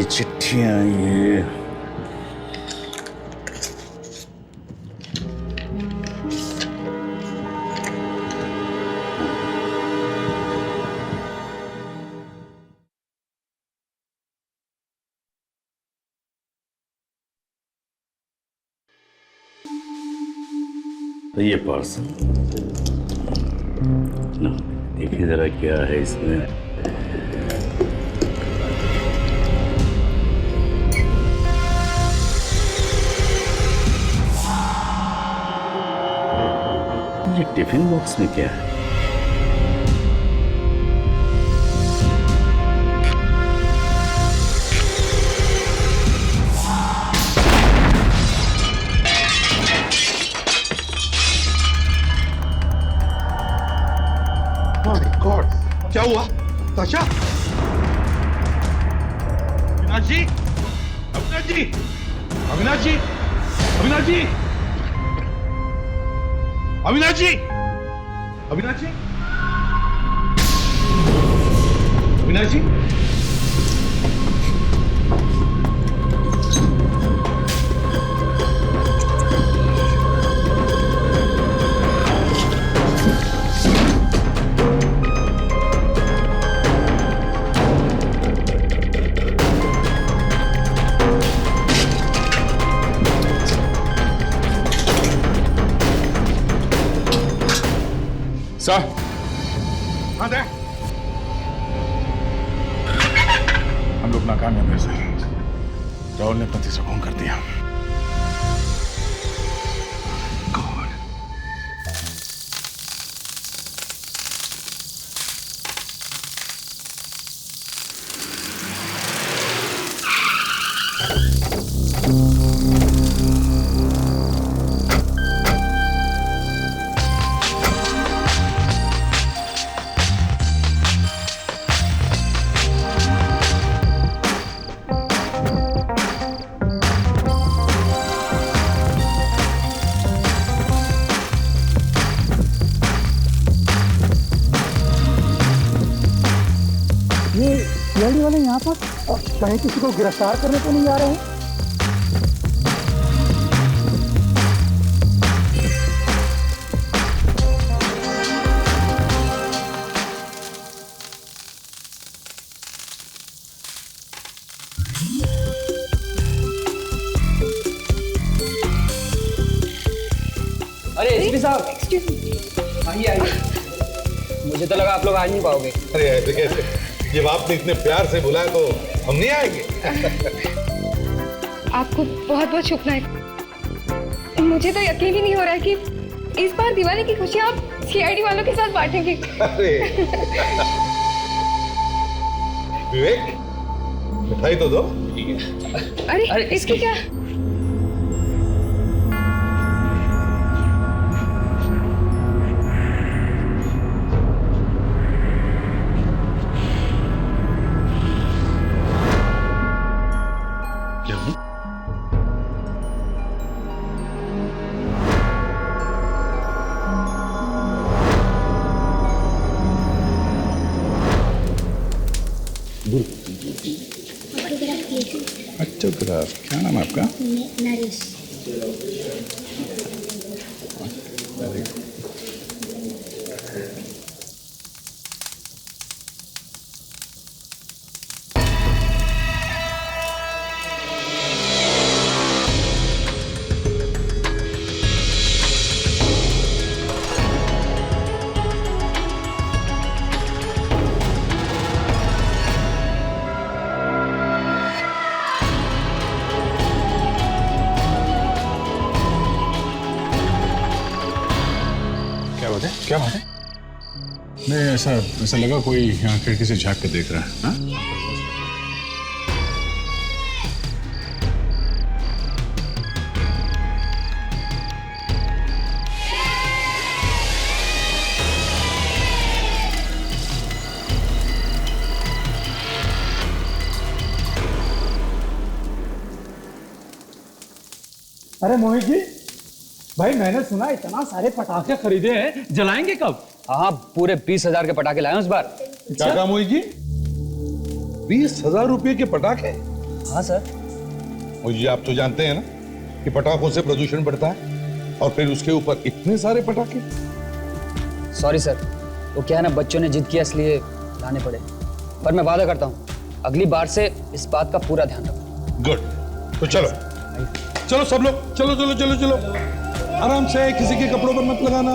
सारी चिट्ठियां ये तो ये पार्सल ना, देखिए जरा क्या है इसमें। ये टिफिन बॉक्स में क्या है? गॉड, क्या हुआ? ताशा? अविनाश जी, अविनाश जी, अविनाश जी, अविनाश जी, अविनाश जी, अविनाश जी, अविनाश जी। सर, हाँ दे। हम लोग नाकामयाब हैं सर। राहुल ने पति से फोन कर दिया। ये सीआईडी वाले यहाँ पर कहीं किसी को गिरफ्तार करने को नहीं आ रहे हैं? अरे एसपी साहब, आइए आइए। मुझे तो लगा आप लोग आ नहीं पाओगे। अरे ऐसे कैसे? जब आपने इतने प्यार से बुलाया तो हम नहीं आएंगे। आपको बहुत बहुत शुक्रिया। मुझे तो यकीन ही नहीं हो रहा है कि इस बार दिवाली की खुशियाँ आप सीआईडी वालों के साथ बांटेंगे। अरे विवेक, मिठाई तो दो। अरे इसकी क्या? ऑटोग्राफ, क्या नाम है आपका? नरेश। क्या बात है? नहीं, ऐसा लगा कोई यहाँ खिड़की से झांक के देख रहा है। हाँ? अरे मोहित जी, भाई मैंने सुना इतना सारे पटाखे खरीदे हैं, जलाएंगे कब? हाँ, पूरे 20,000 के पटाखे लाए हैं इस बार। क्या कहा मोहित जी? 20,000 रुपए के पटाखे? हाँ सर। और ये आप तो जानते हैं ना कि पटाखों से प्रदूषण बढ़ता है, और फिर उसके ऊपर इतने सारे पटाखे। सॉरी सर, वो क्या है ना, बच्चों ने जिद किया इसलिए लाने पड़े। पर मैं वादा करता हूँ अगली बार से इस बात का पूरा ध्यान रखूंगा। गुड, तो चलो चलो सब लोग, चलो चलो चलो चलो, आराम से, किसी के कपड़ों पर मत लगाना।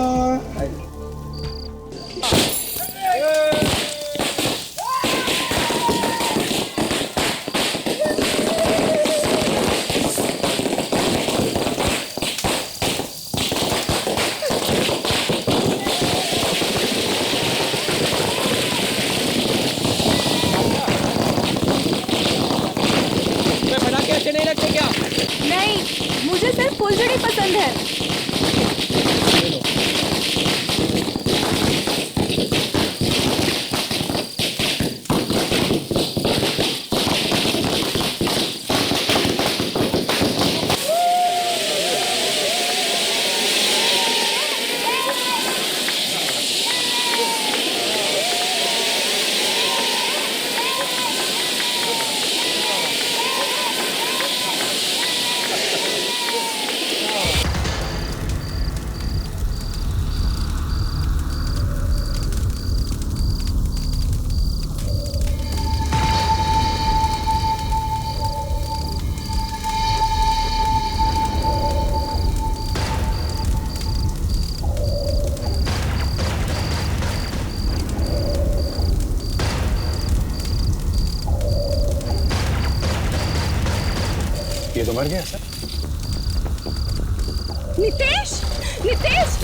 पटाखे अच्छे नहीं लगते क्या? नहीं, मुझे सिर्फ फुलझड़ी पसंद है। ये तो मर गया सर। नितेश, नितेश,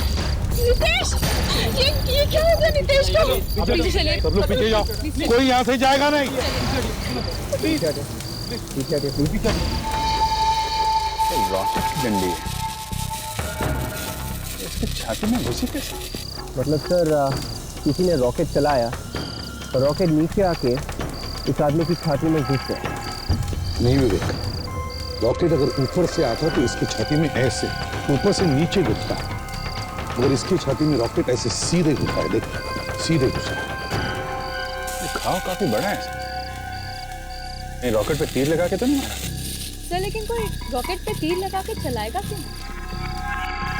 नितेश, ये क्या हो गया नितेश को? पीछे चलिए। सब लोग पीछे जाओ, कोई यहाँ से जाएगा नहीं। रॉकेट की डंडी है, इसके छाती में घुसी कैसे? मतलब सर किसी ने रॉकेट चलाया और रॉकेट नीचे आके इस आदमी की छाती में घुस गया। नहीं विवेक, रॉकेट अगर ऊपर से आता तो इसकी छाती में ऐसे ऊपर से नीचे घुसता, अगर इसकी छाती में रॉकेट ऐसे सीधे घुसा है, देख सीधे घुसा। घाव काफी बड़ा है। ये रॉकेट पे तीर लगा के तो नहीं मारा? सर लेकिन कोई रॉकेट पे तीर लगा के चलाएगा क्यों?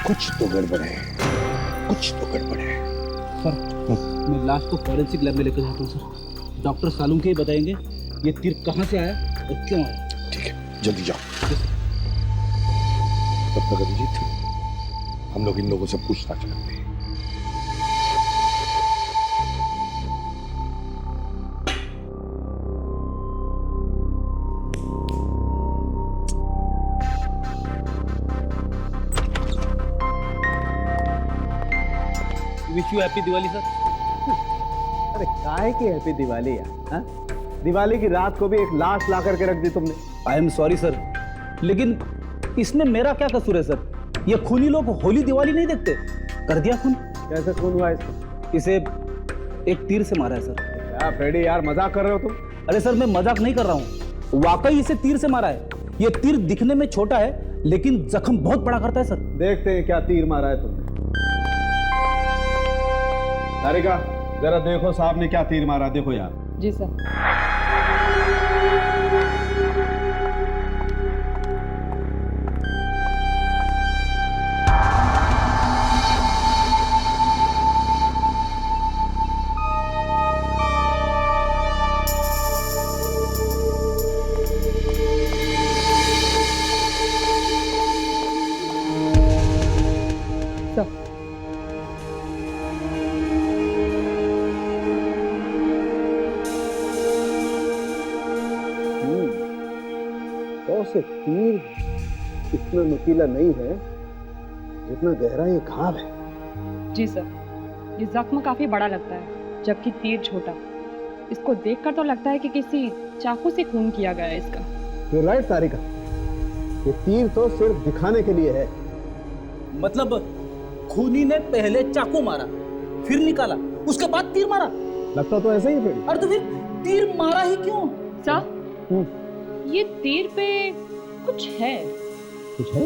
कुछ तो गड़बड़ है, कुछ तो गड़बड़ है। सर मैं लाश को फॉरेंसिक लैब में लेकर जाता हूँ सर। डॉक्टर सालूम के ही बताएंगे ये तीर कहाँ से आया और क्यों आया। ठीक है, जल्दी जाओ। तब तक अभिजीत, हम लोग इन लोगों से पूछताछ करते हैं। Wish you happy Diwali sir. अरे काहे की हैप्पी दिवाली यार, हाँ? दिवाली की रात को भी एक लाश ला करके रख दी तुमने। आई एम सॉरी सर, लेकिन इसमें मेरा क्या कसूर है सर? ये खूनी लोग होली दिवाली नहीं देखते, कर दिया खून। कैसे खून हुआ इसको? इसे एक तीर से मारा है सर। क्या फ्रेडी यार, मजाक कर रहे हो तुम? अरे सर मैं मजाक नहीं कर रहा हूँ, वाकई इसे तीर से मारा है। ये तीर दिखने में छोटा है लेकिन जख्म बहुत बड़ा करता है सर। देखते हैं क्या तीर मारा है तुमने। सारिका जरा देखो साहब ने क्या तीर मारा, देखो यार। जी सर। से तीर इतना नुकीला नहीं है जितना गहरा ये घाव है। जी सर, ये जख्म काफी बड़ा लगता है जबकि तीर छोटा। इसको देखकर तो लगता है कि किसी चाकू से खून किया गया है इसका। You're right, सारिका, ये तीर तो सिर्फ दिखाने के लिए है। मतलब खूनी ने पहले चाकू मारा, फिर निकाला, उसके बाद तीर मारा। लगता तो ऐसा ही है। अरे तो फिर तीर मारा ही क्यों? सर ये तीर पे कुछ है। कुछ है?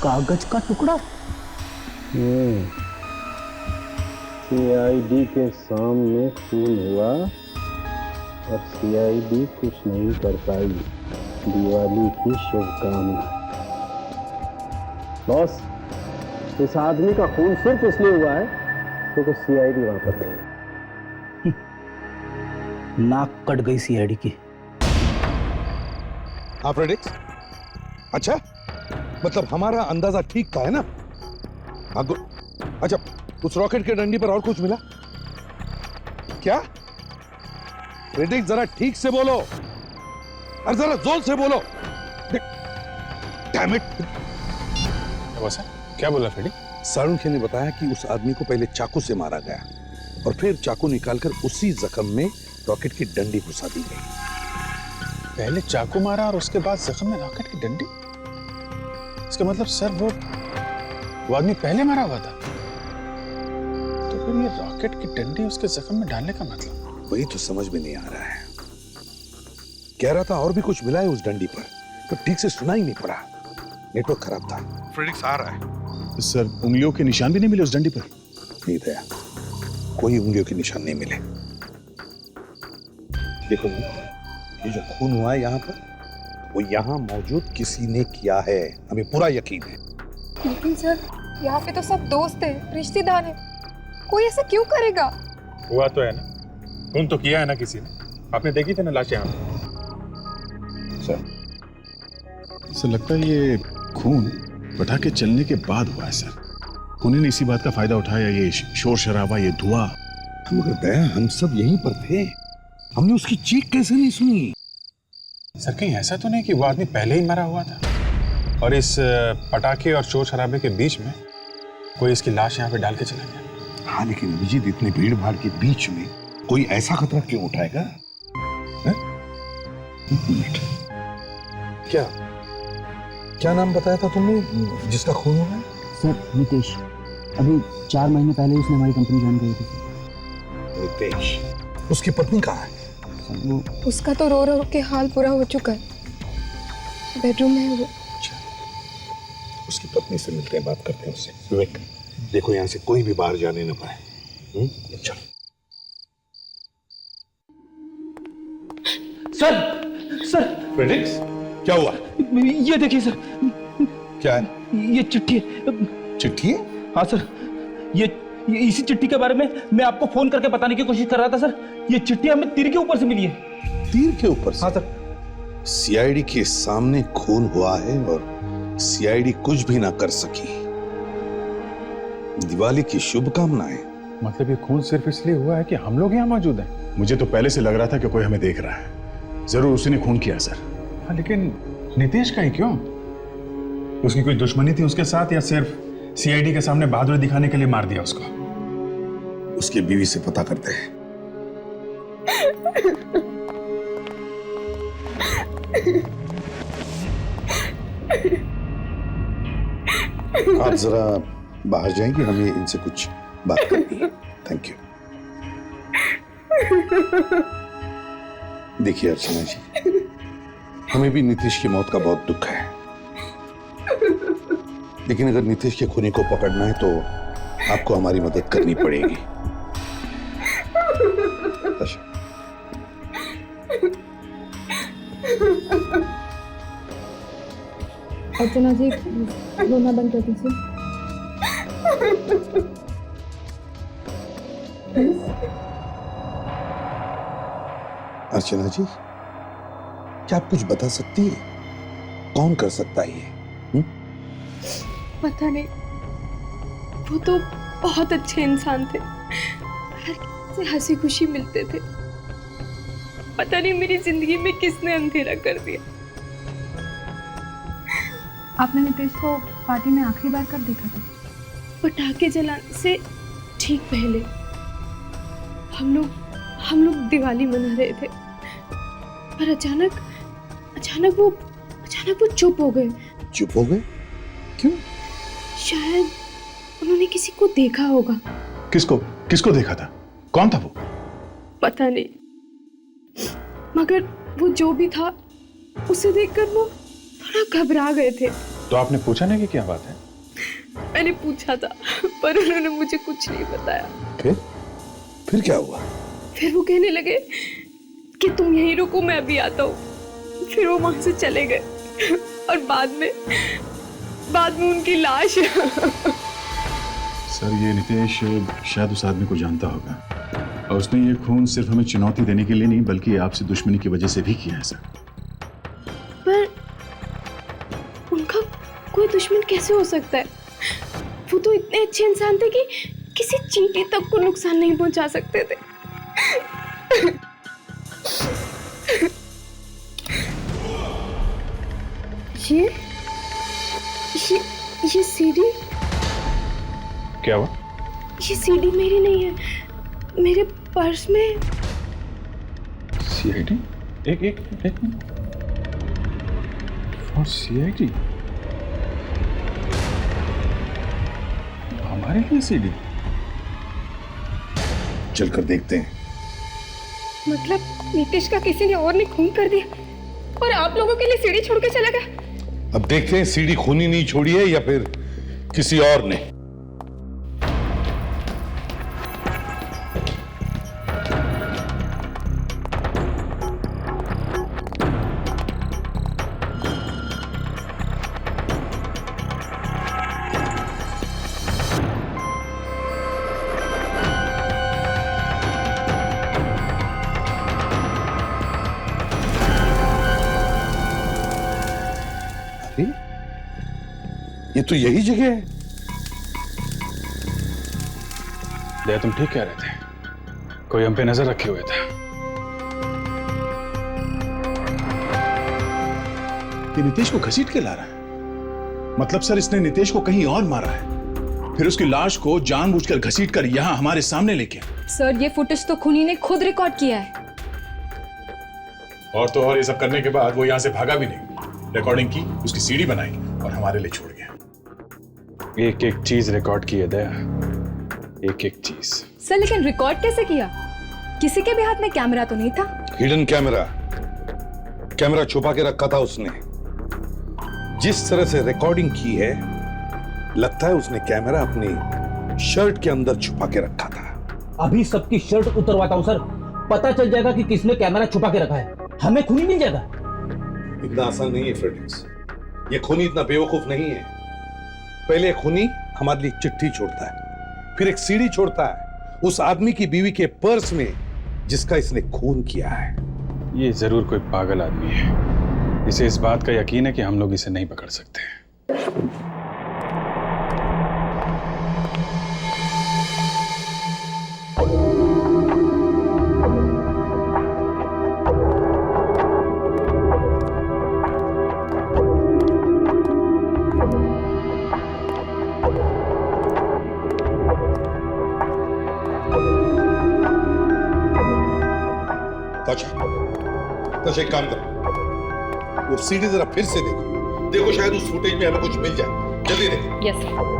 कागज का टुकड़ा। सीआईडी के सामने खून हुआ और सीआईडी कुछ नहीं कर पाई। दिवाली की शुभकामना। बॉस, इस आदमी का खून सिर्फ इसलिए हुआ है क्योंकि सीआईडी वहां पर नहीं। नाक कट गई सीआईडी की। हाँ फ्रेडिक्स, अच्छा मतलब हमारा अंदाजा ठीक था, है ना? अच्छा, उस रॉकेट के डंडी पर और कुछ मिला क्या? फ्रेडिक्स जरा ठीक से बोलो और जरा जोर से बोलो। Damn it. क्या बोला फ्रेडी? सारुंखे ने बताया कि उस आदमी को पहले चाकू से मारा गया और फिर चाकू निकालकर उसी जख्म में रॉकेट की डंडी घुसा दी गई। पहले चाकू मारा और उसके बाद जख्म में रॉकेट की डंडी? इसका मतलब सर वो आदमी पहले मारा हुआ था, तो फिर ये रॉकेट की डंडी उसके जख्म में डालने का मतलब? वही तो समझ में नहीं आ रहा है। कह रहा था और भी कुछ मिला है उस डंडी पर, तो ठीक से सुना ही नहीं पड़ा, नेटवर्क खराब था। फ्रेडिक्स आ रहा है सर। उंगलियों के निशान भी नहीं मिले उस डंडी पर? नहीं दया, कोई उंगलियों के निशान नहीं मिले। देखो ये जो खून हुआ है यहाँ पर, वो यहाँ मौजूद किसी ने किया है, हमें पूरा यकीन है। लेकिन सर, यहाँ पे तो सब दोस्त हैं, रिश्तेदार हैं, कोई ऐसा क्यों करेगा? हुआ तो है ना, खून तो किया है ना किसी ने। आपने देखी थी ना लाश यहाँ पे। सर लगता है ये खून पटाखे चलने के बाद हुआ है सर। खूनी ने इसी बात का फायदा उठाया, ये शोर शराबा, ये धुआं। मगर दया, हम सब यहीं पर थे, हमने उसकी चीख कैसे नहीं सुनी? सर कहीं ऐसा तो नहीं कि वो आदमी पहले ही मरा हुआ था और इस पटाखे और शोर शराबे के बीच में कोई इसकी लाश यहाँ पे डाल के चला गया? हाँ, लेकिन अभिजीत, इतने भीड़ भाड़ के बीच में कोई ऐसा खतरा क्यों उठाएगा? एक मिनट, क्या नाम बताया था तुमने जिसका खून हुआ है? सर नितेश, अभी 4 महीने पहले उसने हमारी कंपनी ज्वाइन करी थी। नितेश, उसकी पत्नी कहाँ है? उसका तो रो रो के हाल पूरा हो चुका है, बेडरूम में है वो। उसकी पत्नी से मिलते हैं, बात करते हैं उससे। विवेक, देखो यहाँ से कोई भी बाहर जाने न पाए। चलो। सर फ्रेडिक्स, क्या हुआ? ये देखिए सर। क्या है? ये चिट्ठी है। चिट्ठी है? हाँ सर, ये इसी चिट्ठी के बारे में मैं आपको फोन करके बताने की कोशिश कर रहा था सर। ये चिट्ठी हमें तीर के ऊपर से मिली है। तीर के ऊपर से? हाँ सर। सीआईडी के सामने खून हुआ है और सीआईडी कुछ भी ना कर सकी। दिवाली की शुभकामनाएं। मतलब ये खून सिर्फ इसलिए हुआ है कि हम लोग यहाँ मौजूद हैं? मुझे तो पहले से लग रहा था कि कोई हमें देख रहा है। जरूर उसी ने खून किया सर। हाँ, लेकिन नितेश का ही क्यों? उसकी कोई दुश्मनी थी उसके साथ या सिर्फ सीआईडी के सामने बहादुरी दिखाने के लिए मार दिया उसको? उसकी बीवी से पता करते हैं। आप जरा बाहर जाएंगे, हमें इनसे कुछ बात करनी है। Thank you. देखिए अर्चना जी, हमें भी नीतीश की मौत का बहुत दुख है, लेकिन अगर नीतीश के खूनी को पकड़ना है तो आपको हमारी मदद करनी पड़ेगी। अर्चना जी, रोना बंद कर दीजिए। अर्चना जी, क्या आप कुछ बता सकती है? कौन कर सकता है ये? पता नहीं, वो तो बहुत अच्छे इंसान थे, हर किसी से हंसी खुशी मिलते थे। पता नहीं मेरी जिंदगी में किसने अंधेरा कर दिया। आपने नितेश को पार्टी में आखिरी बार कब देखा था? पटाखे जलाने से ठीक पहले हम लोग दिवाली मना रहे थे, पर अचानक वो चुप हो गए। चुप हो गए? क्यों? शायद उन्होंने किसी को देखा होगा। किसको देखा था? कौन था वो? पता नहीं, मगर वो जो भी था, उसे देखकर वो थोड़ा घबरा गए थे। तो आपने पूछा नहीं कि क्या बात है? मैंने पूछा था पर उन्होंने मुझे कुछ नहीं बताया। फिर क्या हुआ? फिर वो कहने लगे कि तुम यहीं रुको, मैं अभी आता हूँ। फिर वो वहां से चले गए और बाद में उनकी लाश। सर ये नितेश शायद उस आदमी को जानता होगा और उसने ये खून सिर्फ हमें चुनौती देने के लिए नहीं बल्कि आपसे दुश्मनी की वजह से भी किया है सर। पर उनका कोई दुश्मन कैसे हो सकता है? वो तो इतने अच्छे इंसान थे कि किसी चींटी तक को नुकसान नहीं पहुंचा सकते थे। ये सीडी क्या हुआ? ये सीडी मेरी नहीं है, मेरे पर्स में। सीआईडी? एक और सीआईडी हमारे लिए सीडी? चलकर देखते हैं। मतलब नीतीश का किसी ने और ने खून कर दिया और आप लोगों के लिए सीडी छोड़ के चला गया। अब देखते हैं सीडी खूनी नहीं छोड़ी है या फिर किसी और ने। ये तो यही जगह है। दया तुम ठीक कह रहे थे, कोई हम पे नजर रखे हुए था। ये नितेश को घसीट के ला रहा है। मतलब सर इसने नितेश को कहीं और मारा है, फिर उसकी लाश को जानबूझकर घसीट कर यहां हमारे सामने लेके। सर ये फुटेज तो खूनी ने खुद रिकॉर्ड किया है। और तो और ये सब करने के बाद वो यहां से भागा भी नहीं, रिकॉर्डिंग की, उसकी सीडी बनाई और हमारे लिए छोड़ गया। एक एक चीज रिकॉर्ड की है दया, एक एक चीज। सर लेकिन रिकॉर्ड कैसे किया? किसी के भी हाथ में कैमरा तो नहीं था। हिडन कैमरा छुपा के रखा था उसने। जिस तरह से रिकॉर्डिंग की है लगता है उसने कैमरा अपनी शर्ट के अंदर छुपा के रखा था। अभी सबकी शर्ट उतरवाता हूं सर, पता चल जाएगा कि किसने कैमरा छुपा के रखा है, हमें खूनी मिल जाएगा। इतना आसान नहीं है फ्रेडिक्स, ये खूनी इतना बेवकूफ नहीं है। पहले खूनी हमारे लिए चिट्ठी छोड़ता है, फिर एक सीडी छोड़ता है उस आदमी की बीवी के पर्स में जिसका इसने खून किया है। ये जरूर कोई पागल आदमी है, इसे इस बात का यकीन है कि हम लोग इसे नहीं पकड़ सकते। एक काम करो, वो सीडी जरा फिर से देखो शायद उस फुटेज में हमें कुछ मिल जाए। जल्दी देखो। Yes sir.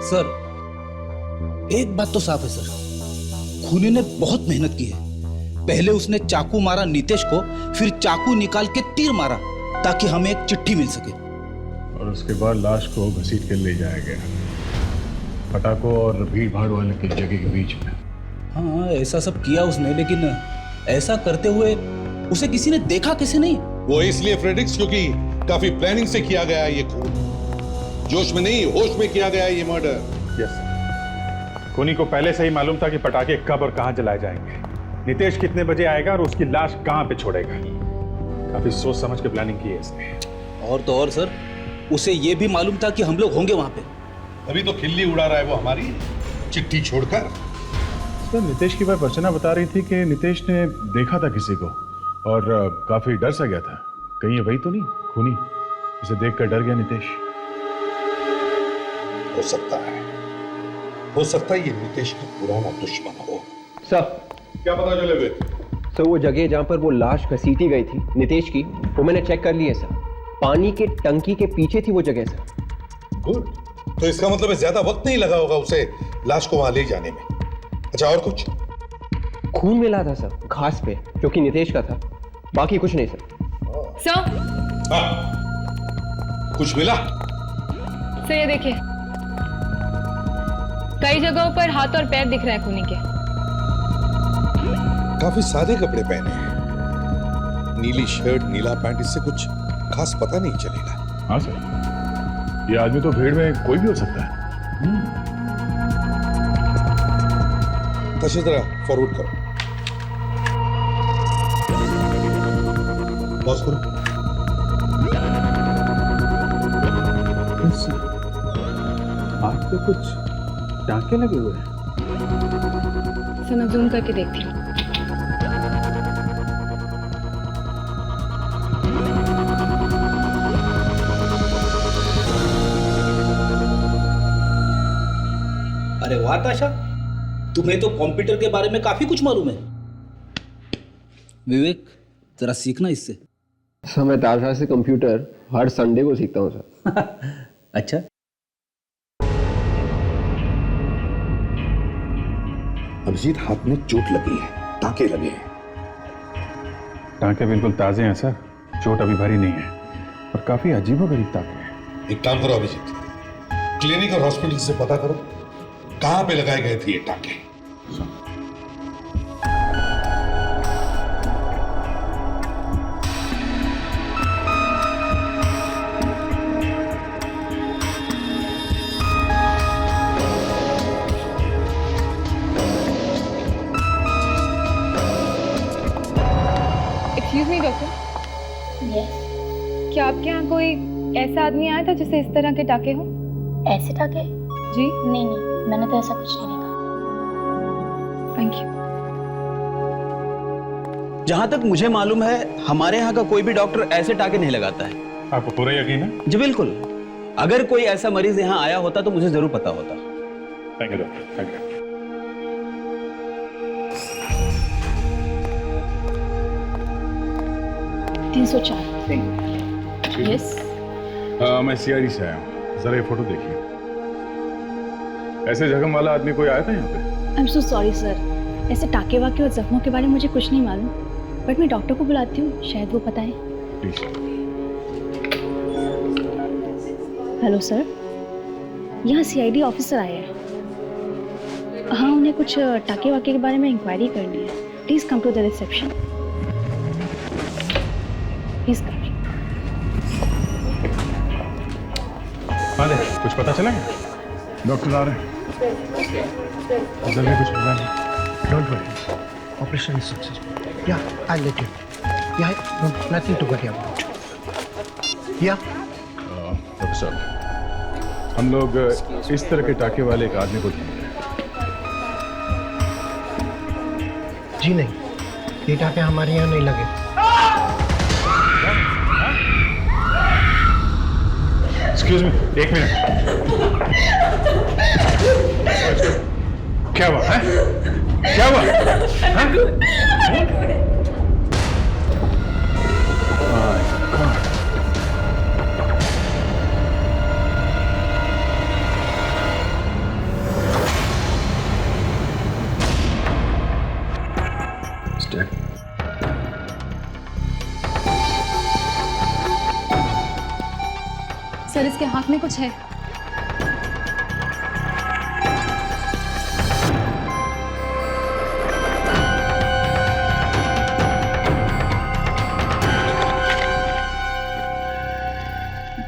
सर एक बात तो साफ है सर, खूनी ने बहुत मेहनत की है। पहले उसने चाकू मारा नितेश को, फिर चाकू निकाल के तीर मारा ताकि हमें एक चिट्ठी मिल सके, और उसके बाद लाश को घसीट के ले जाया गया पटाखों और भीड़ भाड़ वाले की जगह के बीच में। हाँ ऐसा सब किया उसने, लेकिन ऐसा करते हुए उसे किसी ने देखा कैसे नहीं? वो इसलिए फ्रेडिक्स क्योंकि काफी प्लानिंग से किया गया ये खून, जोश में नहीं होश में किया गया ये मर्डर। यस, खूनी को पहले से ही मालूम था कि पटाखे कब और कहां जलाए जाएंगे, नितेश कितने बजे आएगा और उसकी लाश कहां पे छोड़ेगा। काफी सोच समझ के प्लानिंग की है इसने। और तो और सर, उसे ये भी मालूम था कि हम लोग होंगे वहां पे। अभी तो खिल्ली उड़ा रहा है वो हमारी, चिट्ठी छोड़कर। सर नितेश की बात अर्चना बता रही थी कि नितेश ने देखा था किसी को और काफी डर सा गया था। कहीं ये वही तो नहीं खूनी, इसे देखकर डर गया नितेश? हो सकता है, हो सकता है ये नितेश का पुराना दुश्मन हो। सर, क्या पता चले हुए? सर वो जगह जहां पर वो लाश घसीटी गई थी नितेश की, वो मैंने चेक कर ली है सर। पानी के टंकी के पीछे थी वो जगह सर। गुड, तो इसका मतलब है ज्यादा वक्त नहीं लगा होगा उसे लाश को वहां ले जाने में। अच्छा, और कुछ? खून मिला था सर घास पे, जो कि नितेश का था। बाकी कुछ नहीं सर। सर, हाँ, कुछ मिला? सर ये देखिए, कई जगहों पर हाथ और पैर दिख रहे हैं खूनी के। काफी सादे कपड़े पहने हैं, नीली शर्ट, नीला पैंट, इससे कुछ खास पता नहीं चलेगा। हाँ सर, ये आदमी तो भीड़ में कोई भी हो सकता है। तशे जरा फॉरवर्ड करो, पॉज करो। हाथ पे कुछ टांके लगे हुए हैं। सर मैं जूम करके देखती हूँ। अरे वाह ताशा, तुम्हें तो कंप्यूटर के बारे में काफी कुछ मालूम है। विवेक, जरा सीखना इससे। सर मैं ताशा से कंप्यूटर हर संडे को सीखता हूँ सर। अच्छा, अभिजीत, हाथ में चोट लगी है, टांके लगे हैं। टांके बिल्कुल ताजे हैं सर, चोट अभी भरी नहीं है और काफी अजीबोगरीब टांके हैं। एक काम करो अभिजीत, क्लिनिक और हॉस्पिटल से पता करो कहां पे लगाए गए थे ये टांके। एक्सक्यूज मी डॉक्टर, क्या आपके यहाँ कोई ऐसा आदमी आया था जिसे इस तरह के टाके हों? ऐसे टाके? जी नहीं, मैंने तो ऐसा कुछ नहीं देखा। Thank you. जहां तक मुझे मालूम है हमारे यहाँ का कोई भी डॉक्टर ऐसे टाके नहीं लगाता है। आपको पूरा यकीन है? जी बिल्कुल, अगर कोई ऐसा मरीज यहाँ आया होता तो मुझे जरूर पता होता। Thank you doctor, thank you. 304। Yes. मैं सीआईडी से आया हूँ, जरा ये फोटो देखिए। ऐसे जख्म वाला आदमी कोई आया था यहाँ पे? I am so sorry sir, ऐसे टाके वाके और जख्मों के बारे में मुझे कुछ नहीं मालूम, बट मैं डॉक्टर को बुलाती हूँ, शायद वो पता है। प्लीज। हेलो सर, यहाँ सीआईडी ऑफिसर आए हैं। हाँ, उन्हें कुछ टाके वाके के बारे में इंक्वायरी करनी है। Please come to the reception. Please come. हाँ दे, कुछ पता चला क्या? डॉक्टर आ रहे हैं, जल्दी कुछ पता नहीं। Don't worry. Operation is successful. Yeah, I'll let you. Yeah, no, nothing to worry about. Yeah. Doctor साहब, हम लोग इस तरह के टाके वाले एक आदमी को ढूंढ रहे हैं। जी नहीं, ये टाके हमारे यहाँ नहीं लगे। एक्सक्यूज मी, एक मिनट। क्या हुआ है? क्या हुआ? सर इसके हाथ में कुछ है।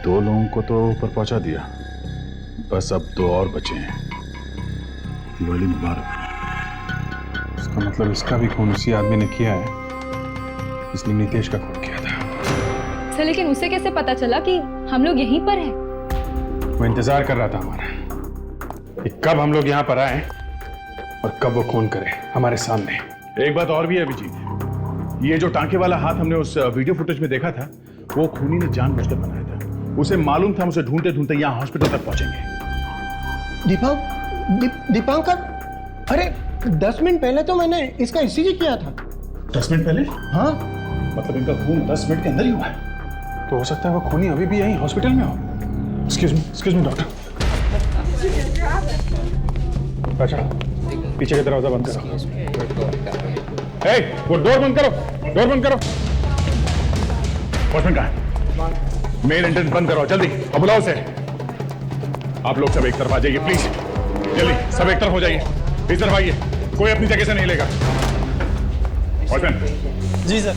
दो लोगों को तो ऊपर पहुंचा दिया, बस अब दो और बचे हैं। दिवाली मुबारक। इसका मतलब इसका भी खून उसी आदमी ने किया है जिसने नितेश का खून किया था। सर लेकिन उसे कैसे पता चला कि हम लोग यहीं पर हैं? वो इंतजार कर रहा था हमारा कि कब हम लोग यहाँ पर आए और कब वो खून करे हमारे सामने। एक बात और भी है अभिजीत, ये जो टांके वाला हाथ हमने उस वीडियो फुटेज में देखा था, वो खूनी ने जानबूझकर बनाया था। उसे मालूम था हम उसे ढूंढते ढूंढते यहाँ हॉस्पिटल तक पहुंचेंगे। दीपक, दीपांकर, अरे 10 मिनट पहले तो मैंने इसका ईसीजी किया था। 10 मिनट पहले? हाँ। मतलब इनका खून 10 मिनट के अंदर ही हुआ है। तो हो सकता है वो खूनी अभी भी यहीं हॉस्पिटल में हो। Excuse me doctor. अच्छा, पीछे का दरवाजा बंद करो। वो डोर बंद करो, डोर बंद करो। वॉचमैन कहाँ है? मेन एंट्रेंस बंद करो जल्दी और बुलाओ उसे। आप लोग सब एक तरफ आ जाइए प्लीज, जल्दी सब एक तरफ हो जाइए। इस तरफ आइए, कोई अपनी जगह से नहीं लेगा। वॉचमैन। जी सर।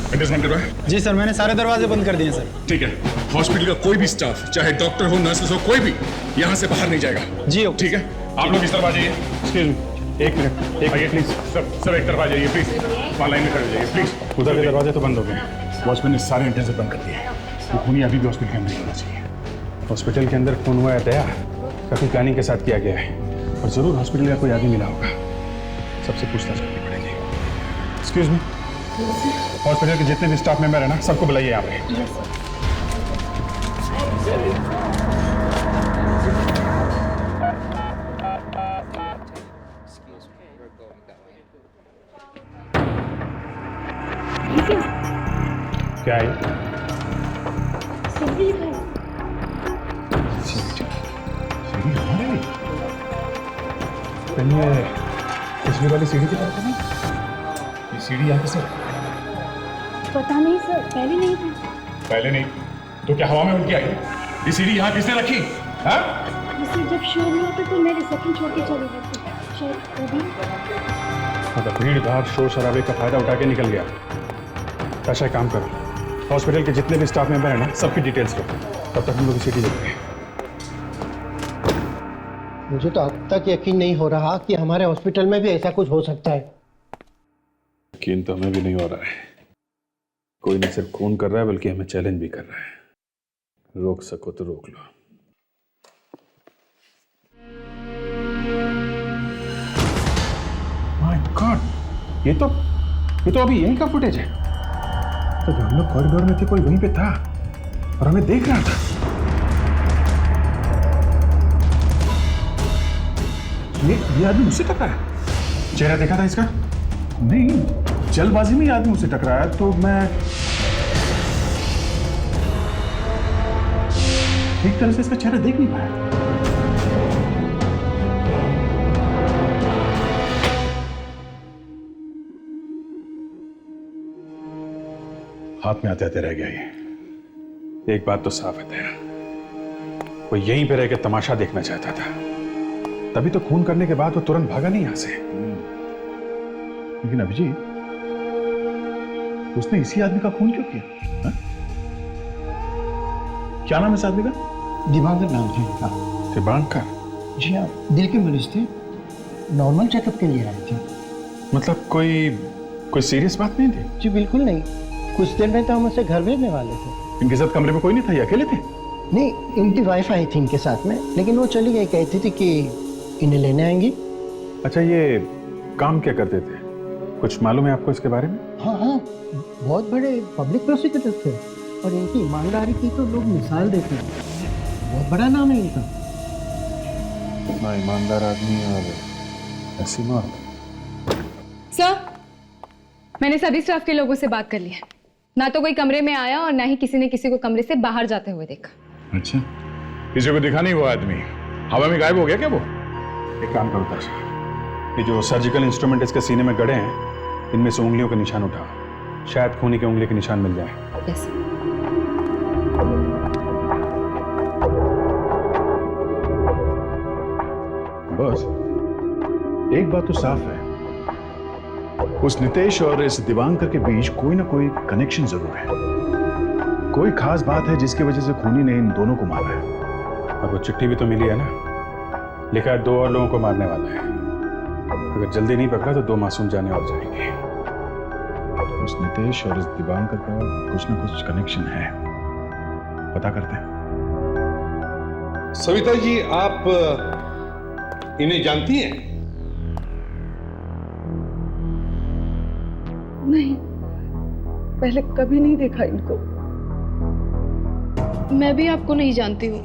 एंट्रेंस बंद करवाए? जी सर, मैंने सारे दरवाजे बंद कर दिए सर। ठीक है, हॉस्पिटल का कोई भी स्टाफ, चाहे डॉक्टर हो, नर्सेस हो, कोई भी यहाँ से बाहर नहीं जाएगा। जी ठीक है, आप लोग इस तरफ आ जाइए। एक्सक्यूज मी, एक मिनट, आइए प्लीज। सब एक तरफ आ जाइए प्लीज, वहाँ लाइन में खड़े हो जाइए प्लीज। उधर के दरवाजे तो बंद हो गए, वॉचमैन ने सारे एंट्रेंस बंद कर दिए। वो खूनी अभी भी हॉस्पिटल के अंदर ही होना चाहिए। हॉस्पिटल के अंदर खून हुआ है दया, काफी प्लानिंग के साथ किया गया है और जरूर हॉस्पिटल का कोई आदमी मिला होगा। सबसे पूछताछ करनी पड़ेगी। एक्सक्यूज मी, हॉस्पिटल के जितने भी स्टाफ मेंबर है ना, सबको बुलाइए यहाँ पे। क्या है? ये पिछली वाली सीढ़ी की तरफ है ना? ये सीढ़ी यहाँ से? पता नहीं सर, पहले नहीं था। पहले नहीं तो क्या हवा में उड़ के आई? ये सीढ़ी यहाँ किसने रखी? हाँ? जब शोर हुआ तो मेरे सेकंड छोड़ के चले गए थे शायद अभी। मतलब भीड़ भाड़ शोर शराबे का फायदा उठा के निकल गया। अच्छा एक काम करो, हॉस्पिटल के जितने भी स्टाफ मेंबर हैं ना, सबकी डिटेल्स लो, तब तक हम लोग सीढ़ी लेंगे। मुझे तो अब तक यकीन नहीं हो रहा कि हमारे हॉस्पिटल में भी ऐसा कुछ हो सकता है। यकीन तो हमें भी नहीं हो रहा है। कोई न सिर्फ खून कर रहा है बल्कि हमें चैलेंज भी कर रहा है। रोक सको तो रोक लो। माय गॉड, ये तो अभी यहीं का फुटेज है। तो जब हम लोग कॉरिडोर में थे कोई वहीं पे था और हमें देख रहा था। ये आदमी मुझसे टकराया? चेहरा देखा था इसका? नहीं, जल्दबाजी में ये आदमी मुझसे टकराया तो मैं ठीक तरह से इसका चेहरा देख नहीं पाया। हाथ में आते आते रह गया ये। एक बात तो साफ है दया, वो यहीं पे रह के तमाशा देखना चाहता था, तभी तो खून करने के बाद वो तुरंत भागा नहीं यहां से। लेकिन अभिजीत, उसने इसी आदमी का खून क्यों किया? हा? क्या नाम है इस आदमी का? दीपांकर नाम था इनका। दीपांकर? जी हाँ, दिल के मरीज थे, नॉर्मल चेकअप के लिए आए थे। मतलब कोई सीरियस बात नहीं थी? जी बिल्कुल नहीं, कुछ देर में तो हम उसे घर भेजने वाले थे। इनके साथ कमरे में कोई नहीं था, ये अकेले थे? नहीं, इनकी वाइफ आई थी इनके साथ में, लेकिन वो चली गई, कहती थी कि इन्हें लेने आएंगी। अच्छा, ये काम क्या करते थे, कुछ मालूम है आपको इसके बारे में? हाँ, बहुत बड़े पब्लिक प्रोसिक्यूटर थे और इनकी ईमानदारी की तो लोग मिसाल देते हैं। बहुत बड़ा नाम है इनका। इतना ईमानदार आदमी और ऐसी मौत। सर, मैंने सभी स्टाफ के लोगों से बात कर ली है। ना तो कोई कमरे में आया और ना ही किसी ने किसी को कमरे से बाहर जाते हुए देखा। अच्छा, किसी को दिखा नहीं वो आदमी? हवा में गायब हो गया क्या वो? एक काम करो ताशा, ये जो सर्जिकल इंस्ट्रूमेंट इसके सीने में गड़े हैं, इनमें से उंगलियों के निशान उठाओ, शायद खूनी के उंगली के निशान मिल जाए। यस। बस एक बात तो साफ है, उस नितेश और इस दिवांकर के बीच कोई ना कोई कनेक्शन जरूर है। कोई खास बात है जिसकी वजह से खूनी ने इन दोनों को मारा है। और वो चिट्ठी भी तो मिली है ना, लिखा है 2 और लोगों को मारने वाला है। अगर जल्दी नहीं पकड़ा तो 2 मासूम जाने और जाएंगे। उस नितेश और इस दिवांकर का कुछ ना कुछ कनेक्शन है, पता करते हैं। सविता जी, आप इन्हें जानती हैं? नहीं, पहले कभी नहीं देखा इनको। मैं भी आपको नहीं जानती हूँ।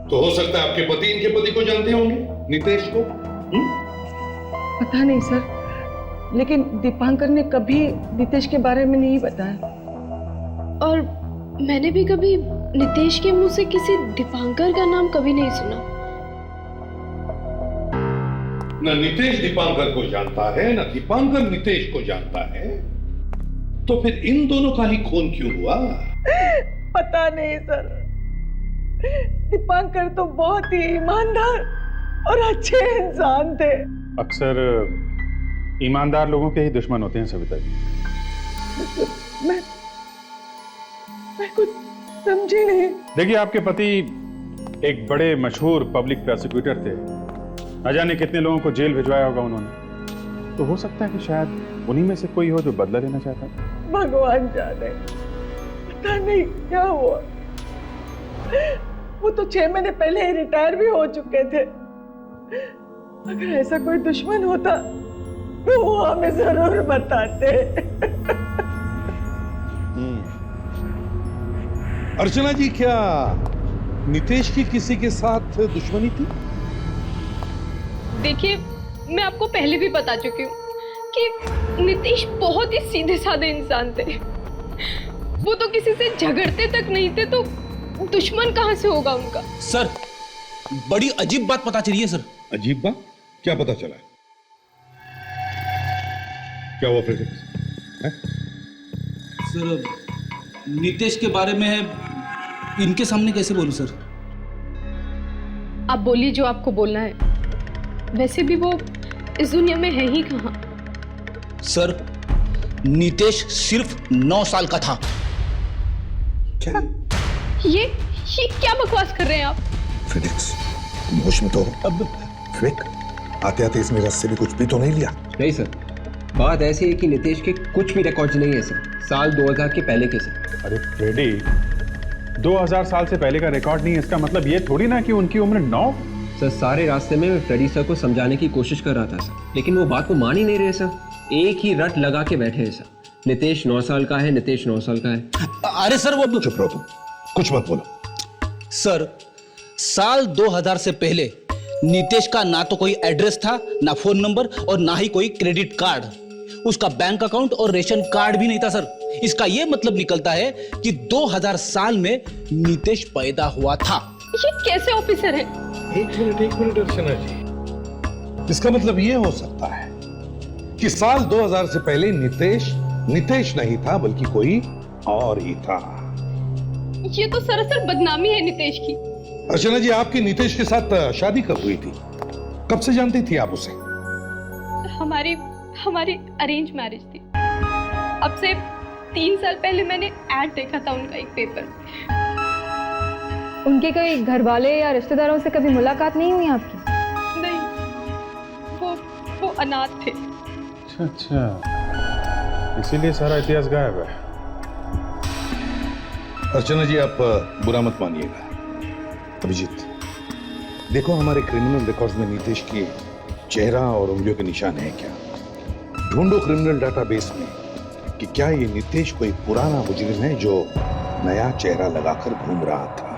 तो हो सकता है आपके पति इनके पति को जानते होंगे। नितेश को? पता नहीं सर, लेकिन दीपांकर ने कभी नितेश के बारे में नहीं बताया। और मैंने भी कभी नितेश के मुंह से किसी दीपांकर का नाम कभी नहीं सुना। न नितेश दीपांकर को जानता है, न दीपांकर नितेश को जानता है, तो फिर इन दोनों का ही खून क्यों हुआ? पता नहीं सर, दीपांकर तो बहुत ही ईमानदार और अच्छे इंसान थे। अक्सर ईमानदार लोगों के ही दुश्मन होते हैं सविता जी। मैं कुछ समझी नहीं। देखिए, आपके पति एक बड़े मशहूर पब्लिक प्रोसिक्यूटर थे। न जाने कितने लोगों को जेल भिजवाया होगा उन्होंने। तो हो सकता है कि शायद उन्हीं में से कोई हो जो बदला लेना चाहता है। भगवान जाने, पता नहीं क्या हुआ। वो तो 6 महीने पहले ही रिटायर भी हो चुके थे। अगर ऐसा कोई दुश्मन होता तो वो हमें जरूर बताते। अर्चना जी, क्या नितेश की किसी के साथ दुश्मनी थी? देखिए, मैं आपको पहले भी बता चुकी हूँ कि नितेश बहुत ही सीधे साधे इंसान थे। वो तो किसी से झगड़ते तक नहीं थे, तो दुश्मन कहाँ से होगा उनका? सर, बड़ी अजीब बात पता चली है सर। अजीब बात? क्या पता चला? क्या हुआ फिर? सर, नितेश के बारे में इनके सामने कैसे बोलूं सर? आप बोलिए जो आपको बोलना है। वैसे भी वो इस दुनिया में है ही कहाँ। सर, नितेश सिर्फ 9 साल का था। क्या? ये क्या बकवास कर रहे हैं आप? फिनिक्स, होश में तो अब क्विक आते आते इसमें रस से भी कुछ भी तो नहीं लिया? नहीं सर, बात ऐसी है कि नितेश के कुछ भी रिकॉर्ड्स नहीं है सर, साल 2000 के पहले के सर। अरे फ्रेडी, 2000 साल से पहले का रिकॉर्ड नहीं है, इसका मतलब ये थोड़ी ना कि उनकी उम्र 9। सर, सारे रास्ते में मैं फ्रेडी सर को समझाने की कोशिश कर रहा था सर, लेकिन वो बात को मान ही नहीं रहे सर। एक ही रट लगा के बैठे हैं सर। नितेश 9 साल का है, नितेश 9 साल का है। अरे सर, वो चुप रहो तुम, कुछ मत बोलो। सर, साल 2000 से पहले नितेश का ना तो कोई एड्रेस था, ना फोन नंबर, और ना ही कोई क्रेडिट कार्ड। उसका बैंक अकाउंट और रेशन कार्ड भी नहीं था सर। इसका यह मतलब निकलता है कि 2000 साल में नितेश पैदा हुआ था। ये कैसे ऑफिसर है? एक मिनट अर्चना जी, इसका मतलब ये हो सकता है कि साल 2000 से पहले नितेश नहीं था, बल्कि कोई और ही था। ये तो सरासर बदनामी है नितेश की। अर्चना जी, आपकी नितेश के साथ शादी कब हुई थी? कब से जानती थी आप उसे? हमारी अरेंज मैरिज थी। अब से 3 साल पहले मैंने ऐड देखा था उनका एक पेपर में। उनके कोई घर वाले या रिश्तेदारों से कभी मुलाकात नहीं हुई आपकी? नहीं, वो अनाथ थे। अच्छा, इसीलिए सारा इतिहास गायब है। अर्चना जी, आप बुरा मत मानिएगा। अभिजीत, देखो हमारे क्रिमिनल रिकॉर्ड्स में नितेश के चेहरा और उंगलियों के निशान हैं क्या? ढूंढो क्रिमिनल डाटाबेस में कि क्या ये नितेश कोई पुराना मुजरिम है जो नया चेहरा लगाकर घूम रहा था।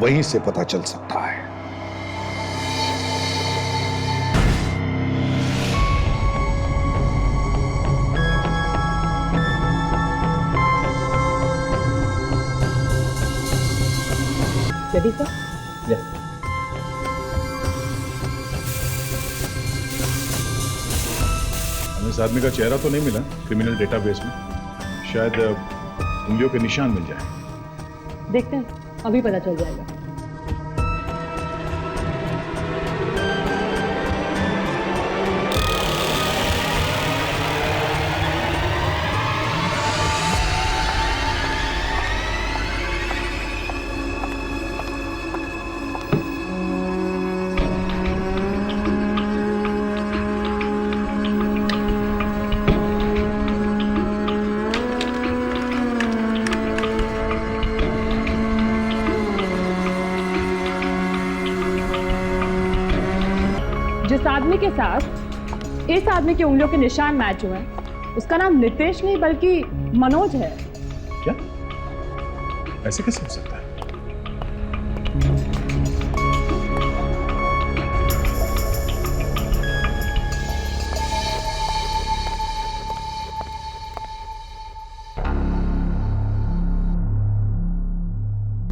वहीं से पता चल सकता है। Ready sir? हमें इस आदमी का चेहरा तो नहीं मिला क्रिमिनल डेटाबेस में, शायद उंगलियों के निशान मिल जाए। देखते हैं, अभी पता चल जाएगा। जिस आदमी के साथ इस आदमी की उंगलियों के निशान मैच हुए हैं, उसका नाम नितेश नहीं बल्कि मनोज है। क्या? ऐसे कैसे हो सकता है?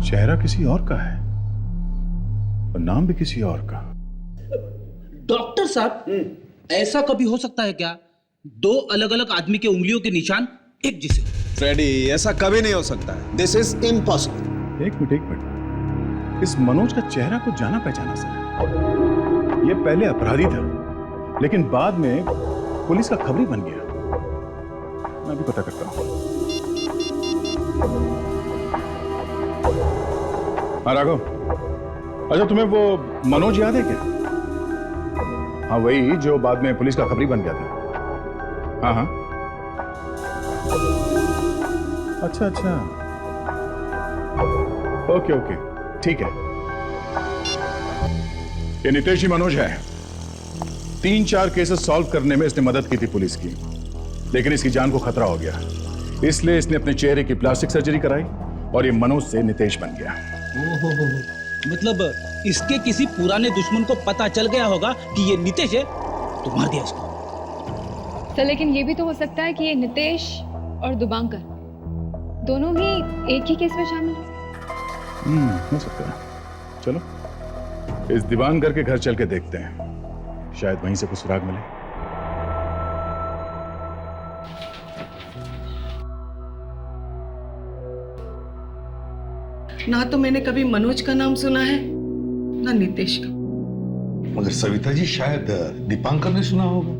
चेहरा किसी और का है और नाम भी किसी और का। डॉक्टर साहब, ऐसा कभी हो सकता है क्या? दो अलग अलग आदमी के उंगलियों के निशान एक जैसे हो? फ्रेडी, ऐसा कभी नहीं हो सकता है। This is impossible. एक मिनट, इस मनोज का चेहरा को जाना पहचाना सर। ये पहले अपराधी था, लेकिन बाद में पुलिस का खबरी बन गया। मैं भी पता करता हूं। हाँ राघव, अच्छा तुम्हें वो मनोज याद है क्या? हाँ वही जो बाद में पुलिस का खबरी बन गया था। हाँ हाँ, अच्छा अच्छा, ओके ओके, ठीक है। ये नितेश ही मनोज है। 3-4 केसेस सॉल्व करने में इसने मदद की थी पुलिस की, लेकिन इसकी जान को खतरा हो गया, इसलिए इसने अपने चेहरे की प्लास्टिक सर्जरी कराई और ये मनोज से नितेश बन गया। ओहो, मतलब इसके किसी पुराने दुश्मन को पता चल गया होगा कि ये नितेश है, तो मार दिया इसको। सर लेकिन ये भी तो हो सकता है कि ये नितेश और दुबांकर दोनों ही एक ही केस में शामिल हैं। हो सकता है। चलो इस दिवानगर के घर चल के देखते हैं, शायद वहीं से कुछ सुराग मिले। ना तो मैंने कभी मनोज का नाम सुना है ना नितेश का। मगर सविता जी, शायद दीपांकर ने सुना होगा।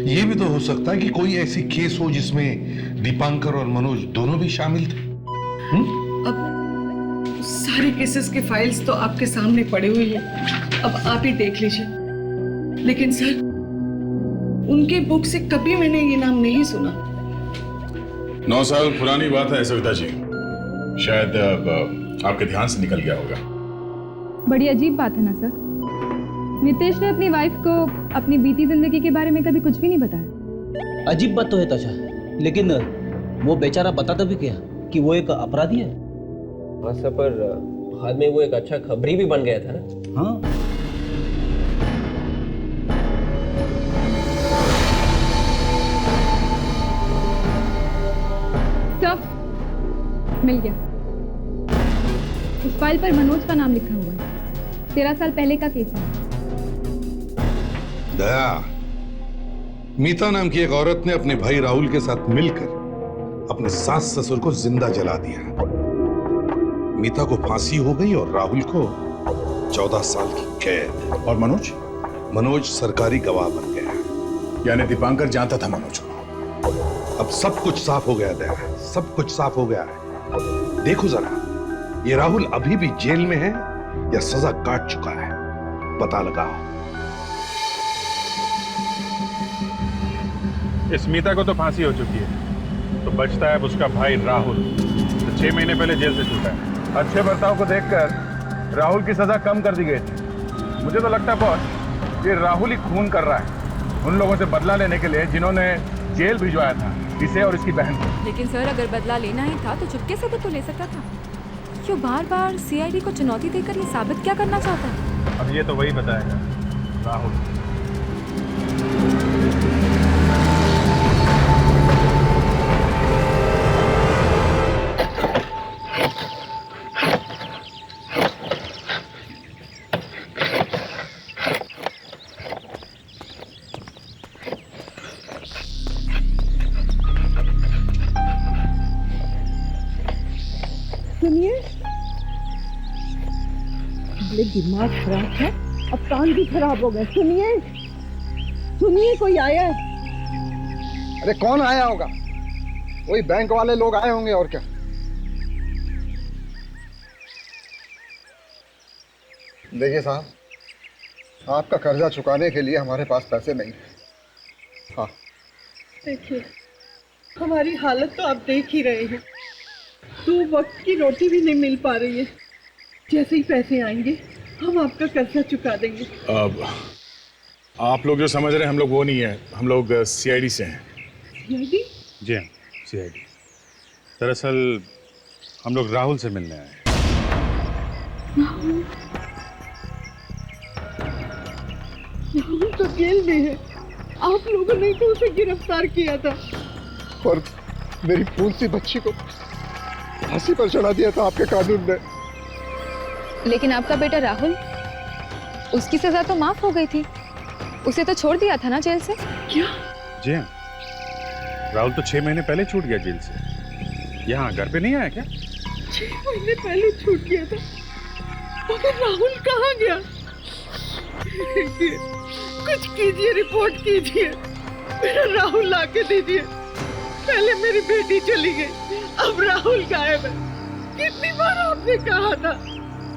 ये भी तो हो सकता है कि कोई ऐसी केस हो जिसमें दीपांकर और मनोज दोनों भी शामिल थे। अब सारे केसेस के फाइल्स तो आपके सामने पड़े हुए हैं, अब आप ही देख लीजिए। लेकिन सर, उनके बुक से कभी मैंने ये नाम नहीं सुना। 9 साल पुरानी बात है सविता जी, शायद आपके ध्यान से निकल गया होगा। बड़ी अजीब बात है ना सर, नितेश ने अपनी वाइफ को अपनी बीती जिंदगी के बारे में कभी कुछ भी नहीं बताया। अजीब बात तो है ताशा, लेकिन वो बेचारा बताता भी क्या कि वो एक अपराधी है। हाँ सर, पर बाद में वो एक अच्छा खबरी भी बन गया था ना। हाँ, मिल गया। उस फाइल पर मनोज का नाम लिखा हुआ है। 13 साल पहले का केस है। दया, मीता नाम की एक औरत ने अपने भाई राहुल के साथ मिलकर अपने सास ससुर को जिंदा जला दिया। मीता को फांसी हो गई और राहुल को 14 साल की कैद। और मनोज सरकारी गवाह बन गया। यानी दीपांकर जानता था मनोज को। अब सब कुछ साफ हो गया दया, सब कुछ साफ हो गया है। देखो जरा, ये राहुल अभी भी जेल में है या सजा काट चुका है, पता लगाओ। स्मिता को तो फांसी हो चुकी है, तो बचता है उसका भाई राहुल, तो 6 महीने पहले जेल से छूटा है। अच्छे बर्ताव को देखकर राहुल की सजा कम कर दी गई थी। मुझे तो लगता है बॉस, ये राहुल ही खून कर रहा है उन लोगों से बदला लेने के लिए जिन्होंने जेल भिजवाया था इसे और इसकी बहन को। लेकिन सर, अगर बदला लेना ही था तो चुपके से भी तो ले सकता था। क्यों बार बार सीआईडी को चुनौती देकर ये साबित क्या करना चाहता है? अब ये तो वही बताएगा राहुल। सुनिए, मेरे दिमाग खराब है, अब कान भी खराब हो गए। सुनिए सुनिए, कोई आया है। अरे कौन आया होगा? वही बैंक वाले लोग आए होंगे, और क्या। देखिए साहब, आपका कर्जा चुकाने के लिए हमारे पास पैसे नहीं है। हाँ देखिए, हमारी हालत तो आप देख ही रहे हैं। 2 वक्त की रोटी भी नहीं मिल पा रही है। जैसे ही पैसे आएंगे हम आपका कर्जा चुका देंगे। अब आप लोग जो समझ रहे हैं हम लोग वो नहीं है, हम लोग सीआईडी से हैं। सीआईडी? जी हाँ, सीआईडी। दरअसल हम लोग राहुल से मिलने आए हैं। राहुल तो जेल में है। आप लोगों ने तो उसे गिरफ्तार किया था। और मेरी फूल सी बच्ची को फांसी पर चढ़ा दिया था आपके कानून ने। लेकिन आपका बेटा राहुल, उसकी सजा तो माफ हो गई थी, उसे तो छोड़ दिया था ना जेल से। क्या? जी हाँ, राहुल तो 6 महीने पहले छूट गया जेल से। यहाँ घर पे नहीं आया क्या? 6 महीने पहले छूट गया था, मगर राहुल कहाँ गया? कुछ कीजिए, रिपोर्ट कीजिए, मेरा राहुल लाके दीजिए। पहले मेरी बेटी चली गई, अब राहुल गायब है। कितनी बार आपने कहा था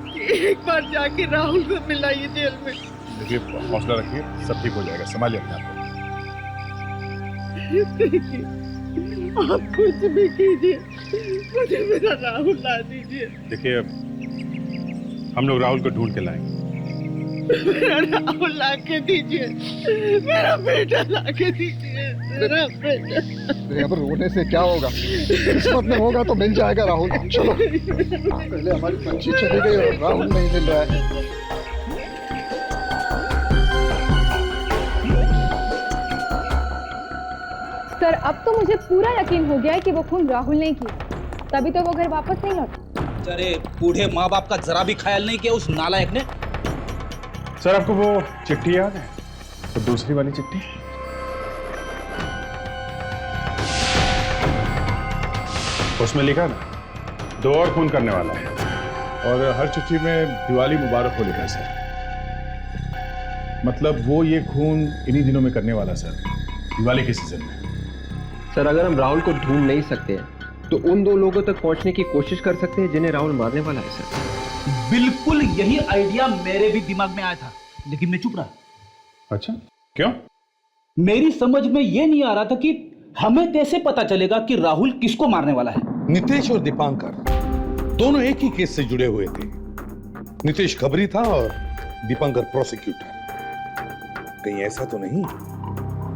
कि एक बार जाके राहुल को मिलाइए जेल में। देखिए, हौसला रखिए, सब ठीक हो जाएगा, संभालिए अपने आप देखिए, आप कुछ भी कीजिए, मुझे मेरा राहुल ला दीजिए। को। देखिए, हम लोग राहुल को ढूंढ के लाएंगे। मेरा राहुल लाके दीजिए, मेरा बेटा लाके दीजिए, मेरा बेटा। अब रोने से क्या होगा? किस्मत में होगा तो मिल जाएगा राहुल। चलो, पहले हमारी बच्ची चली गई और राहुल नहीं मिल रहा है। सर, अब तो मुझे पूरा यकीन हो गया है कि वो खून राहुल ने किया, तभी तो वो घर वापस नहीं लौटा। अरे बूढ़े माँ बाप का जरा भी ख्याल नहीं किया उस नालायक ने। सर, आपको वो चिट्ठी याद है? तो दूसरी वाली चिट्ठी, उसमें लिखा ना 2 और खून करने वाला है, और हर चिट्ठी में दिवाली मुबारक हो लिखा है सर। मतलब वो ये खून इन्हीं दिनों में करने वाला सर, दिवाली के सीजन में। सर, अगर हम राहुल को ढूंढ नहीं सकते तो उन 2 लोगों तक पहुंचने की कोशिश कर सकते हैं जिन्हें राहुल मारने वाला है सर। बिल्कुल यही आइडिया मेरे भी दिमाग में आया था, लेकिन मैं चुप रहा। अच्छा, क्यों? मेरी समझ में ये नहीं आ रहा था कि हमें कैसे पता चलेगा कि राहुल किसको मारने वाला है। नितेश और दीपांकर दोनों एक ही केस से जुड़े हुए थे। नितेश खबरी था और दीपांकर प्रोसिक्यूटर। कहीं ऐसा तो नहीं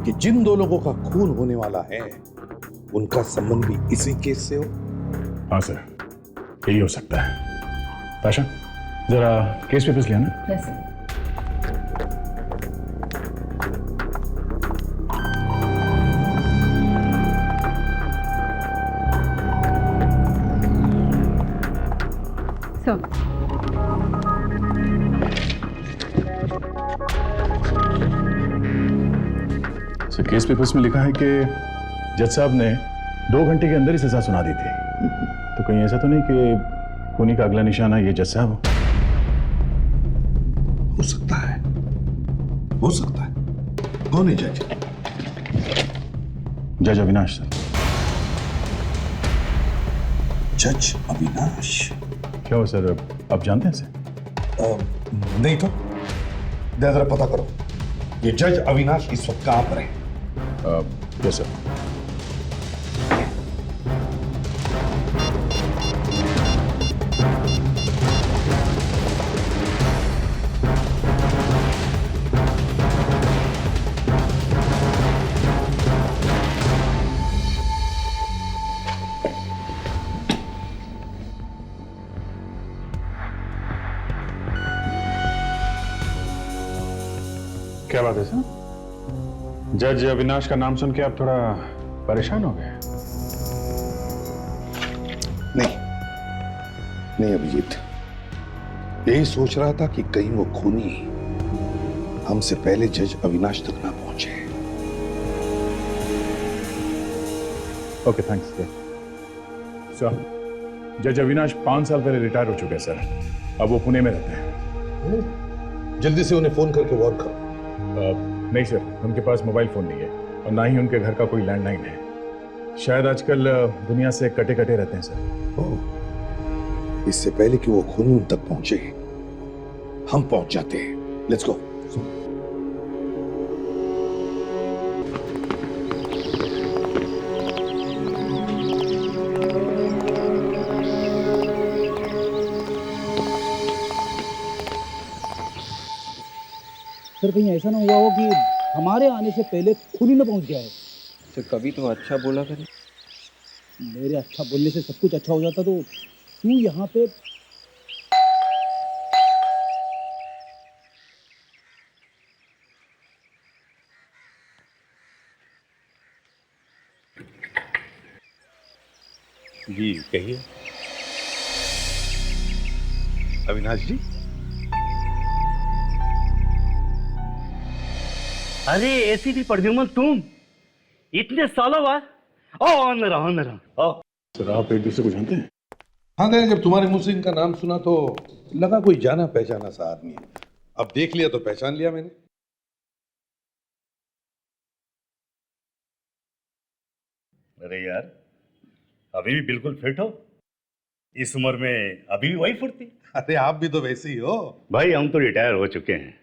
कि जिन 2 लोगों का खून होने वाला है उनका संबंध भी इसी केस से हो? हाँ सर, यही हो सकता है। ताशा, जरा केस पेपर्स ले आना। Yes sir. Sir, case papers में लिखा है कि जज साहब ने 2 घंटे के अंदर ही सजा सुना दी थी। तो कहीं ऐसा तो नहीं कि खूनी का अगला निशाना ये जज साहब हो सकता है, हो सकता है। कौन है जज? जज अविनाश सर। जज अविनाश? क्या हो सर, आप जानते हैं सर? नहीं तो जरा पता करो, ये जज अविनाश इस वक्त कहां पर है? Yes sir. क्या बात है सर? जज अविनाश का नाम सुन के आप थोड़ा परेशान हो गए? नहीं अभिजीत, यही सोच रहा था कि कहीं वो खूनी हमसे पहले जज अविनाश तक ना पहुंचे। Okay, thanks sir. जज अविनाश 5 साल पहले रिटायर हो चुके हैं सर। अब वो पुणे में रहते हैं। जल्दी से उन्हें फोन करके वार्न करो। नहीं सर, उनके पास मोबाइल फोन नहीं है और ना ही उनके घर का कोई लैंडलाइन है। शायद आजकल दुनिया से कटे कटे रहते हैं सर। इससे पहले कि वो खूनी उन तक पहुंचे, हम पहुंच जाते हैं। Let's go. सर, कहीं ऐसा ना हुआ हो कि हमारे आने से पहले खूनी न पहुंच गया है। सर, कभी तो अच्छा बोला करें। मेरे अच्छा बोलने से सब कुछ अच्छा हो जाता, तो तू यहाँ पे जी कहिए। अविनाश जी, अरे एसीपी प्रद्युमन, तुम इतने सालों बाद। ओ अंदर आओ, अंदर आओ। सर आप एक दूसरे को जानते हैं? हाँ, गए जब तुम्हारे मुंह से इनका नाम सुना तो लगा कोई जाना पहचाना सा आदमी है। अब देख लिया तो पहचान लिया मैंने। अरे यार, अभी भी बिल्कुल फिट हो। इस उम्र में अभी भी वही फुर्ती। अरे आप भी तो वैसे ही हो भाई। हम तो रिटायर हो चुके हैं,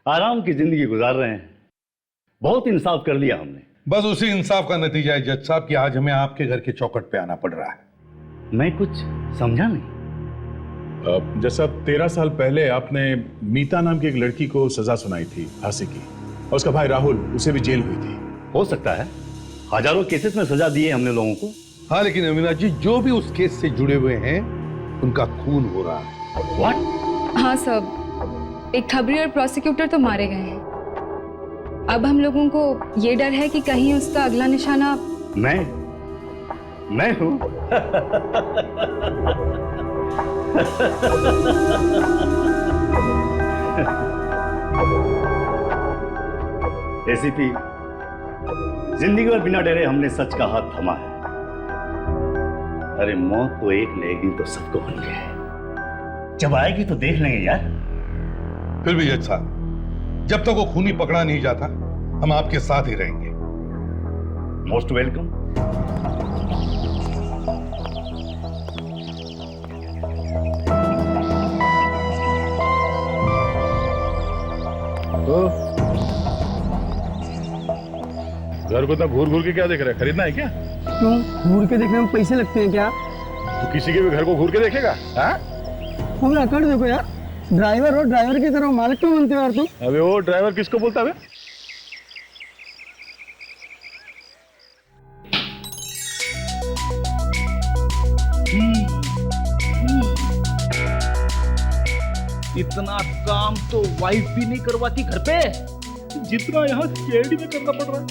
आराम की जिंदगी गुजार रहे हैं। बहुत इंसाफ कर लिया हमने। बस उसी इंसाफ का नतीजा है जज साहब कि आज हमें आपके घर के चौखट पे आना पड़ रहा है। मैं कुछ समझा नहीं। जज साहब, 13 साल पहले आपने मीता नाम की एक लड़की को सजा सुनाई थी फांसी की, और उसका भाई राहुल, उसे भी जेल हुई थी। हो सकता है, हजारों केसेस में सजा दी है हमने लोगों को। हाँ, लेकिन अविनाश जी, जो भी उस केस से जुड़े हुए हैं उनका खून हो रहा है। व्हाट? हाँ सब, एक खबरी और प्रोसिक्यूटर तो मारे गए हैं। अब हम लोगों को ये डर है कि कहीं उसका अगला निशाना मैं हूं। एसीपी, जिंदगी भर बिना डरे हमने सच का हाथ थमा है। अरे मौत तो एक न एक दिन तो सबको बन गया है। जब आएगी तो देख लेंगे यार। फिर भी जज साहब, जब तक वो खूनी पकड़ा नहीं जाता हम आपके साथ ही रहेंगे। Most welcome. घर को तो घूर घूर के क्या देख रहा है? खरीदना है क्या? क्यों, घूर के देखने में पैसे लगते हैं क्या? तो किसी के भी घर को घूर के देखेगा? हाँ? पूरा कर देखो यार, ड्राइवर हो, ड्राइवर की तरह मालिक क्यों बनते हो यार तुम? अबे वो ड्राइवर किसको बोलता है? इतना काम तो वाइफ भी नहीं करवाती घर पे, जितना यहाँ सीआईडी में करना पड़ रहा है।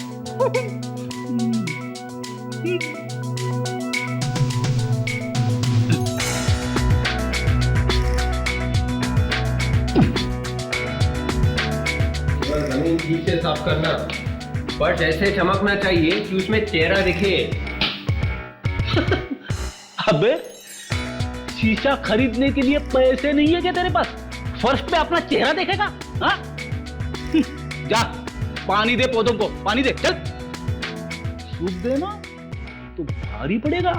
जमीन ठीक से साफ करना, बट ऐसे चमकना चाहिए कि उसमें चेहरा दिखे। अबे शीशा खरीदने के लिए पैसे नहीं है क्या तेरे पास? फर्श पे अपना चेहरा देखेगा? हाँ? जा पानी दे पौधों को, पानी दे, चल। सूख देना तो भारी पड़ेगा।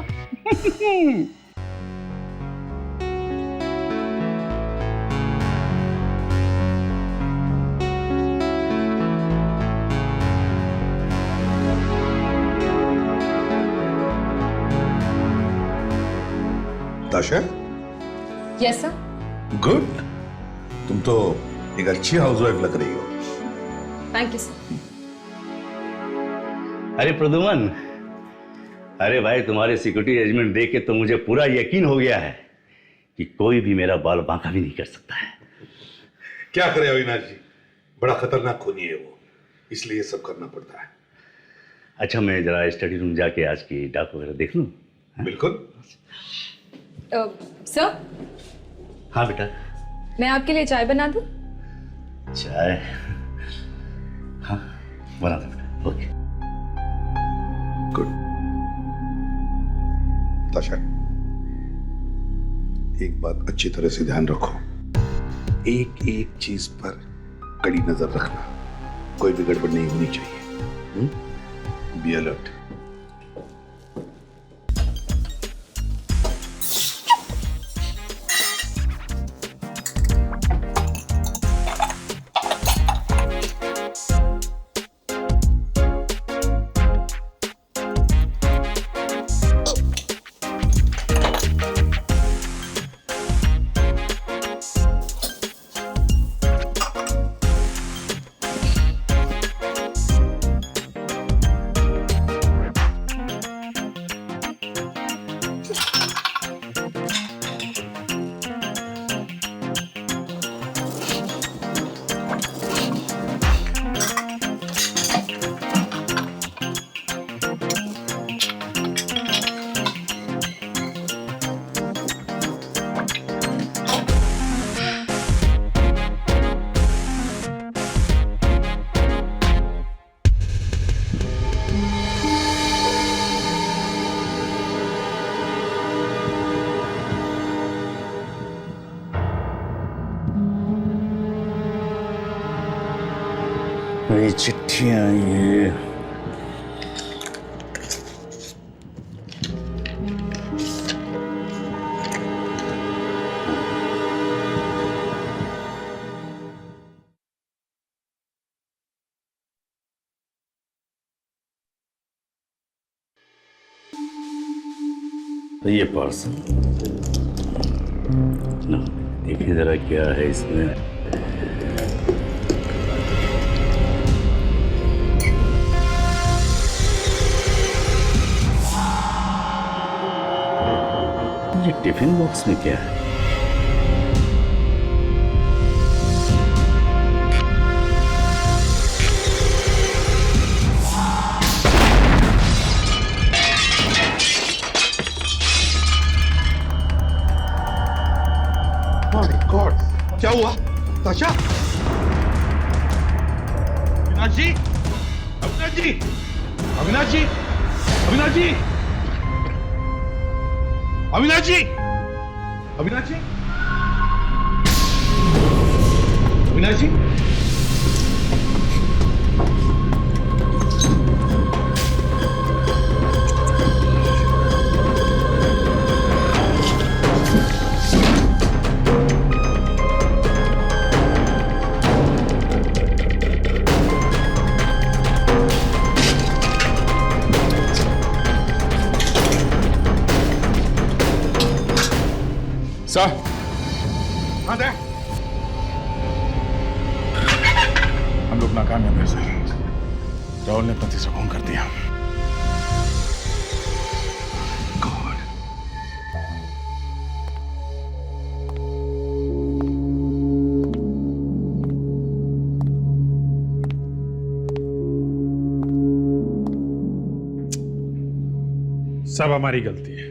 ताशा, यस सर। गुड। तुम तो एक अच्छी हाउसवाइफ लग रही हो। Thank you sir. अरे प्रद्युमन, अरे भाई, तुम्हारे सिक्योरिटी अरेंजमेंट देख के तो मुझे पूरा यकीन हो गया है कि कोई भी मेरा बाल बांका भी नहीं कर सकता है। क्या करे अविनाश जी, बड़ा खतरनाक खूनी है वो, इसलिए सब करना पड़ता है। अच्छा, मैं जरा स्टडी रूम जाके आज की डाक वगैरह देख लूं? बिल्कुल। सर, हाँ बेटा। मैं आपके लिए चाय बना दूं? चाय? हाँ, बना दो बेटा। ओके। गुड। ताशा, एक बात अच्छी तरह से ध्यान रखो, एक एक चीज पर कड़ी नजर रखना, कोई भी गड़बड़ नहीं होनी चाहिए। Be alert. ये चिट्ठियां आई हैं। तो ये पार्सल ना, देखिए जरा क्या है इसमें। ये टिफिन बॉक्स में क्या है? गॉड, क्या हुआ? ताशा? अविनाश जी, अविनाश जी, अविनाश जी, अविनाश जी, अविनाश जी, अविनाश जी, अविनाश जी। सर, हाँ दे। हम लोग नाकामयाब हैं सर। राहुल ने पति से फोन कर दिया। सब हमारी गलती है।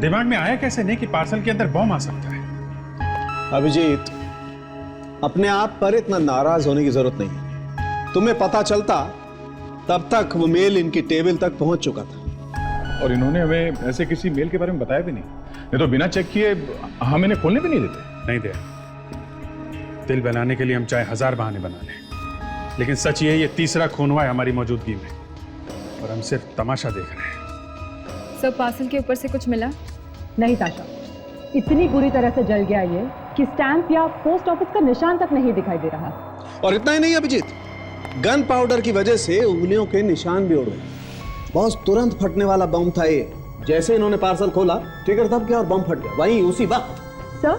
दिमाग में आया कैसे नहीं कि पार्सल के अंदर बॉम्ब आ सकता है। अभिजीत, अपने आप पर इतना नाराज होने की जरूरत नहीं। तुम्हें पता चलता तब तक वो मेल इनकी टेबल तक पहुंच चुका था। और इन्होंने हमें ऐसे किसी मेल के बारे में बताया भी नहीं तो बिना चेक किए हम इन्हें खोलने भी नहीं देते। नहीं दे। दिल बनाने के लिए हम चाहे 1000 बहाने बना लें, लेकिन सच ये तीसरा खून हुआ है हमारी मौजूदगी में और हम सिर्फ तमाशा देख रहे हैं। सब पार्सल के ऊपर से कुछ मिला? नहीं ताशा, इतनी बुरी तरह से जल गया ये कि स्टैंप या पोस्ट ऑफिस का निशान तक नहीं दिखाई दे रहा। और इतना ही नहीं अभिजीत, गन पाउडर की वजह से उंगलियों के निशान भी उड़ गए। बॉस, तुरंत फटने वाला बम था ये। जैसे इन्होंने पार्सल खोला, ट्रिगर दब गया और बम फट गया वहीं उसी वक्त। सर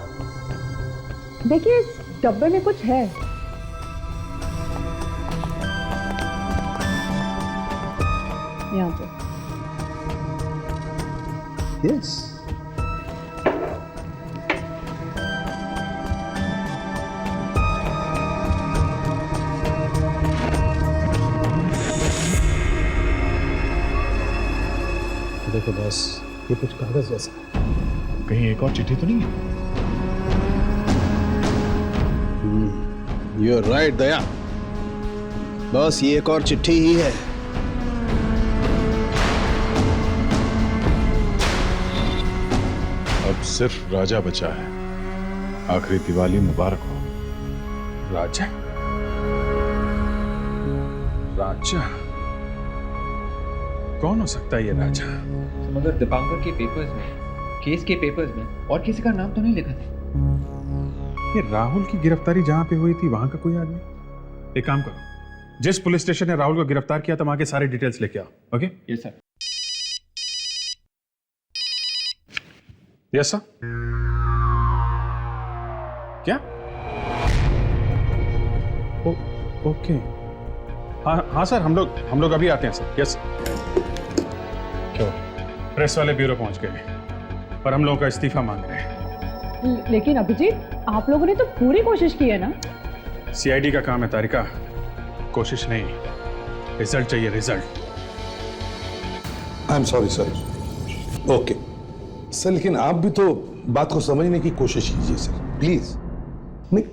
देखिए, इस डब्बे में कुछ है। यहाँ पे। यस। देखो बॉस, ये कुछ कागज जैसा है। कहीं एक और चिट्ठी तो नहीं है? यू आर राइट दया। बस ये एक और चिट्ठी ही है। अब सिर्फ राजा बचा है। आखिरी दिवाली मुबारक हो। राजा? राजा? कौन हो सकता है ये राजा? मगर दीपांकर के पेपर्स में, केस के पेपर्स में और किसी का नाम तो नहीं लिखा था। ये राहुल की गिरफ्तारी जहां पे हुई थी वहां का कोई आदमी? एक काम करो, जिस पुलिस स्टेशन ने राहुल को गिरफ्तार किया था वहां के सारे डिटेल्स लेके आओ। Okay? Yes sir. Yes sir. क्या? ओके। हाँ सर, हम लोग अभी आते हैं सर। यस। क्यों? प्रेस वाले ब्यूरो पहुंच गए पर हम लोगों का इस्तीफा मांग रहे हैं। लेकिन अभिजीत, आप लोगों ने तो पूरी कोशिश की है ना? सीआईडी का काम है तारिका, कोशिश नहीं, रिजल्ट चाहिए, result. I am sorry sir. Okay sir, लेकिन आप भी तो बात को समझने की कोशिश कीजिए सर, प्लीज। नहीं,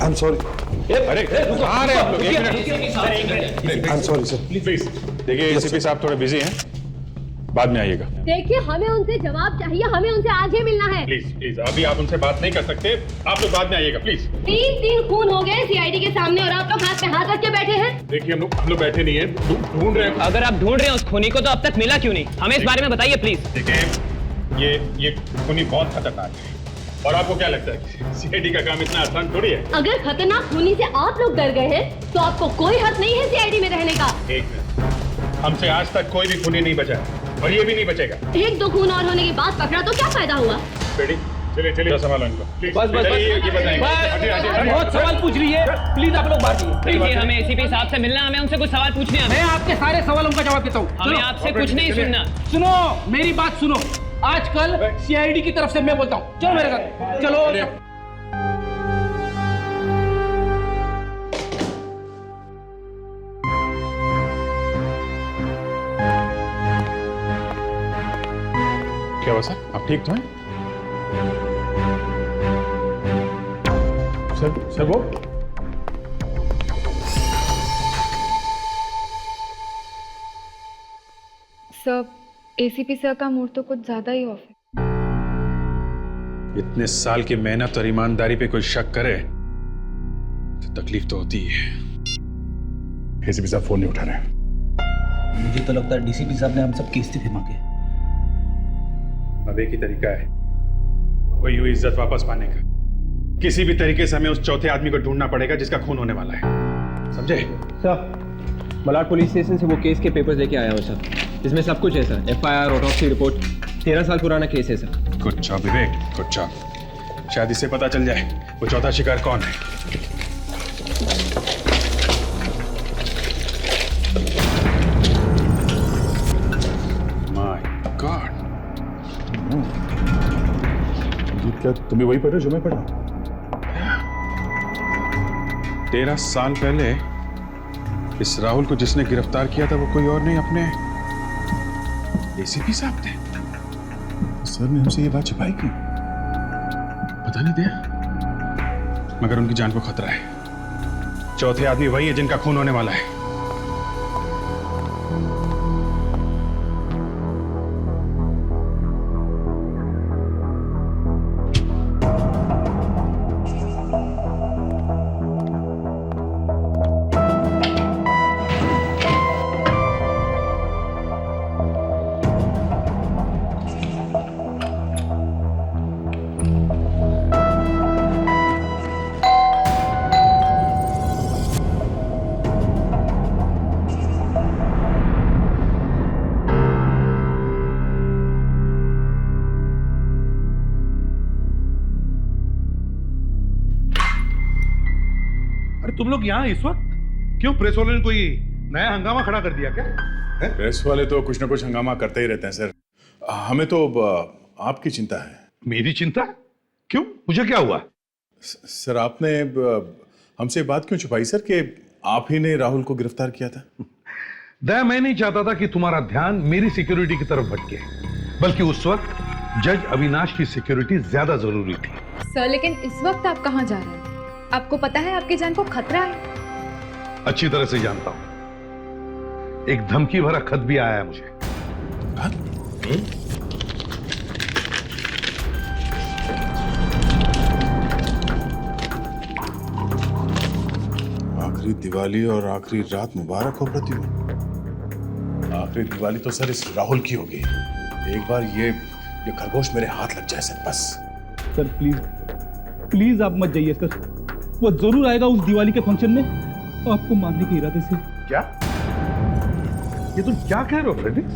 आई एम सॉरी। अरे कहाँ रहे आप लोग? एक minute. I am sorry sir. Please. देखिए एसीपी साहब थोड़े बिजी हैं, बाद में आइएगा। देखिए हमें उनसे जवाब चाहिए, हमें उनसे आज ही मिलना है। प्लीज प्लीज, अभी आप उनसे बात नहीं कर सकते, आप लोग बाद में आइएगा प्लीज। 3 खून हो गए सीआईडी के सामने और आप लोग हाथ पे हाथ रख के बैठे हैं। देखिए हम लोग बैठे नहीं है, ढूंढ रहे हैं। अगर आप ढूंढ रहे हैं उस खूनी को तो अब तक मिला क्यों नहीं? हमें इस बारे में बताइए प्लीज। देखिए ये खूनी बहुत खतरनाक है, और आपको क्या लगता है सीआईडी का काम इतना आसान थोड़ी है? अगर खतरनाक खूनी से आप लोग डर गए हैं तो आपको कोई हक नहीं है सीआईडी में रहने का। एक मिनट, हमसे आज तक कोई भी खूनी नहीं बचा और ये भी नहीं बचेगा। 1-2 खून और होने के बाद पकड़ा तो क्या फायदा हुआ? चलिए चलिए संभालो इनको। बस ये बताएंगे। बहुत सवाल पूछ रही है, प्लीज आप लोग बात कीजिए। हमें एसीपी साहब से मिलना, हमें उनसे कुछ सवाल पूछने हैं। मैं आपके सारे सवालों का जवाब देता हूँ। हमें आपसे कुछ नहीं सुनना। सुनो मेरी बात सुनो, आजकल सीआईडी की तरफ से मैं बोलता हूँ, चलो मेरे साथ चलो। क्या हुआ सर, आप ठीक तो हैं? सर वो सर, एसीपी सर का मूड तो कुछ ज्यादा ही ऑफ है। इतने साल की मेहनत और ईमानदारी पे कोई शक करे तो तकलीफ तो होती है। एसीपी साहब फोन नहीं उठा रहे। मुझे तो लगता है डीसीपी साहब ने हम सब के इस्तीफे मांगे। अब एक ही तरीका है, वही हुई इज्जत वापस पाने का। किसी भी तरीके से हमें उस चौथे आदमी को ढूंढना पड़ेगा जिसका खून होने वाला है, समझे? सर, मलाड पुलिस स्टेशन से वो केस के पेपर्स लेके आया हूँ सर, इसमें सब कुछ है सर। एफआईआर, ऑटोप्सी रिपोर्ट, 13 साल पुराना केस है सर। गुड जॉब विवेक, गुड जॉब। शायद इससे पता चल जाए वो चौथा शिकार कौन है। माय गॉड, क्या तुम भी वही पढ़ रहे हो जो मैं पढ़ रहा हूँ? 13 साल पहले इस राहुल को जिसने गिरफ्तार किया था वो कोई और नहीं, अपने एसीपी साहब थे। सर ने हमसे ये बात छिपाई क्यों? पता नहीं दिया, मगर उनकी जान को खतरा है। चौथे आदमी वही है जिनका खून होने वाला है। तुम लोग यहाँ इस वक्त क्यों? प्रेस वालों ने कोई नया हंगामा खड़ा कर दिया क्या? प्रेस वाले तो कुछ ना कुछ हंगामा करते ही रहते हैं सर। हमें तो आपकी चिंता है। मेरी चिंता? क्यों, मुझे क्या हुआ? सर आपने हमसे बात क्यों छुपाई सर कि आप ही ने राहुल को गिरफ्तार किया था? दया, मैं नहीं चाहता था कि तुम्हारा ध्यान मेरी सिक्योरिटी की तरफ भटके, बल्कि उस वक्त जज अविनाश की सिक्योरिटी ज्यादा जरूरी थी। सर, लेकिन इस वक्त आप कहाँ जा रहे हैं? आपको पता है आपकी जान को खतरा है। अच्छी तरह से जानता हूं। एक धमकी भरा खत भी आया है मुझे। आखिरी दिवाली और आखिरी रात मुबारक हो प्रतिभा। आखिरी दिवाली तो सर इस राहुल की होगी। एक बार ये खरगोश मेरे हाथ लग जाए सर, बस। सर प्लीज प्लीज आप मत जाइए सर, वो जरूर आएगा उस दिवाली के फंक्शन में आपको मारने के इरादे से। क्या? ये तुम क्या कह रहे हो फ्रेडिक्स?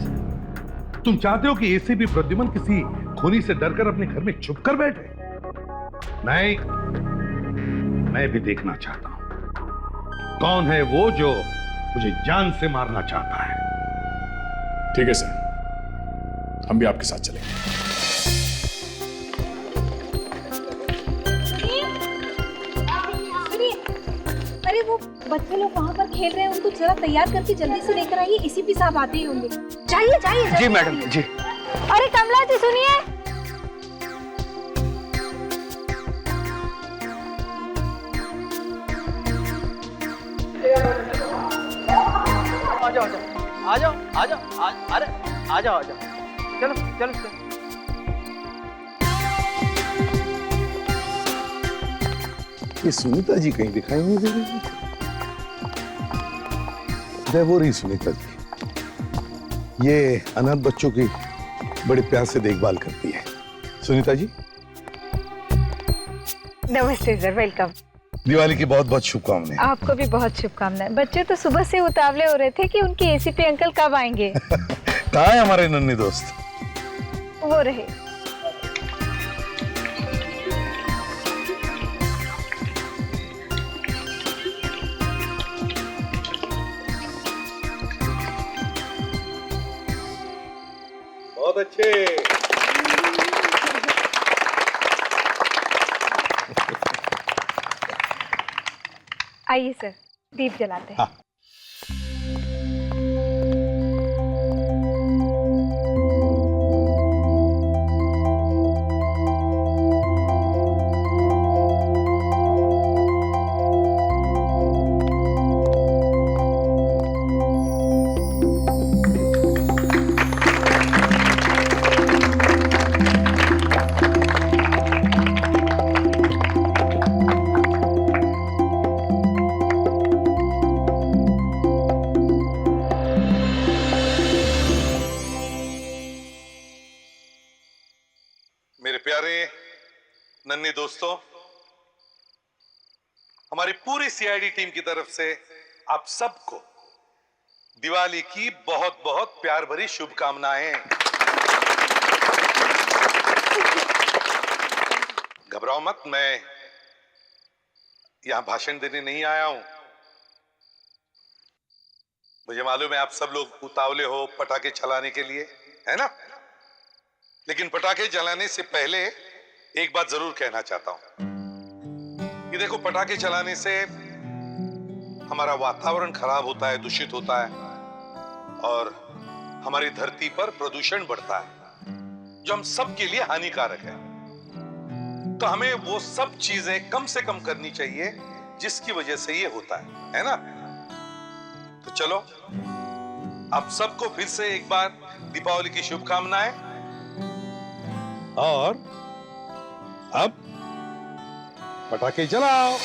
तुम चाहते हो कि एसीपी प्रद्युमन किसी खूनी से डरकर अपने घर में छुप कर बैठे? नहीं, मैं भी देखना चाहता हूं कौन है वो जो मुझे जान से मारना चाहता है। ठीक है सर, हम भी आपके साथ चलेंगे। अरे वो बच्चे लोग वहाँ पर खेल रहे हैं, उनको जरा तैयार करके जल्दी से लेकर आइए, एसीपी साहब आते ही होंगे। चाहिए चाहिए। जी मैडम जी। अरे कमला जी सुनिए। आ जाओ आ जाओ आ जाओ, अरे आ जाओ चलो चलो चलो। ये सुनीता जी कहीं दिखाई नहीं दे रही। वो रही सुनीता जी, ये अनाथ बच्चों की बड़े प्यार से देखभाल करती है। सुनीता जी नमस्ते सर, वेलकम। दिवाली की बहुत बहुत शुभकामनाएं। आपको भी बहुत शुभकामनाएं। बच्चे तो सुबह से उतावले हो रहे थे कि उनके एसीपी अंकल कब आएंगे। कहाँ है हमारे नन्ही दोस्त? वो रहे। बहुत अच्छे। आइए सर, दीप जलाते हैं। हाँ। मेरे प्यारे नन्ही दोस्तों, हमारी पूरी सीआईडी टीम की तरफ से आप सबको दिवाली की बहुत बहुत प्यार भरी शुभकामनाएं। घबराओ मत, मैं यहां भाषण देने नहीं आया हूं। मुझे मालूम है आप सब लोग उतावले हो पटाखे चलाने के लिए, है ना? लेकिन पटाखे जलाने से पहले एक बात जरूर कहना चाहता हूं कि देखो, पटाखे चलाने से हमारा वातावरण खराब होता है, दूषित होता है और हमारी धरती पर प्रदूषण बढ़ता है, जो हम सब के लिए हानिकारक है। तो हमें वो सब चीजें कम से कम करनी चाहिए जिसकी वजह से ये होता है ना? तो चलो, आप सबको फिर से एक बार दीपावली की शुभकामनाएं। और अब पटाखे जलाओ।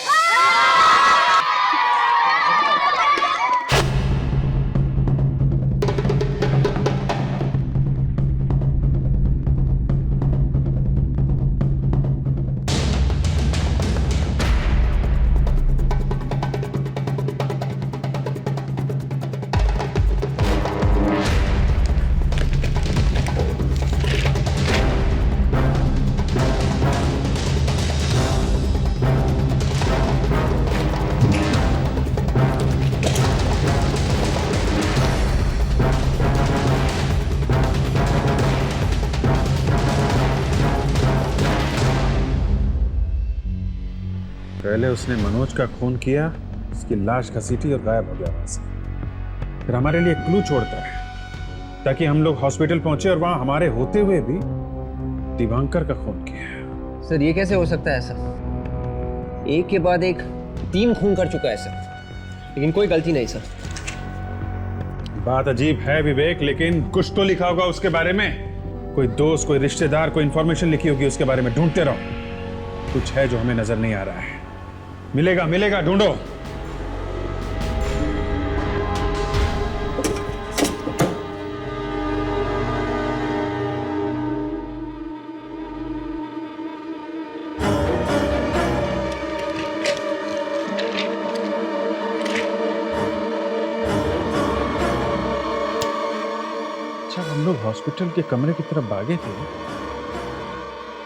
पहले उसने मनोज का खून किया, उसकी लाश घसीटी और गायब हो गया वहां से। फिर हमारे लिए क्लू छोड़ता है ताकि हम लोग हॉस्पिटल पहुंचे और वहां हमारे होते हुए भी दिवांकर का खून किया। सर ये कैसे हो सकता है ऐसा? एक के बाद एक 3 खून कर चुका है सर, लेकिन कोई गलती नहीं सर। बात अजीब है विवेक, लेकिन कुछ तो लिखा होगा उसके बारे में। कोई दोस्त, कोई रिश्तेदार, कोई इंफॉर्मेशन लिखी होगी उसके बारे में। ढूंढते रहो, कुछ है जो हमें नजर नहीं आ रहा है। मिलेगा मिलेगा, ढूंढो। जब हम लोग हॉस्पिटल के कमरे की तरफ भागे थे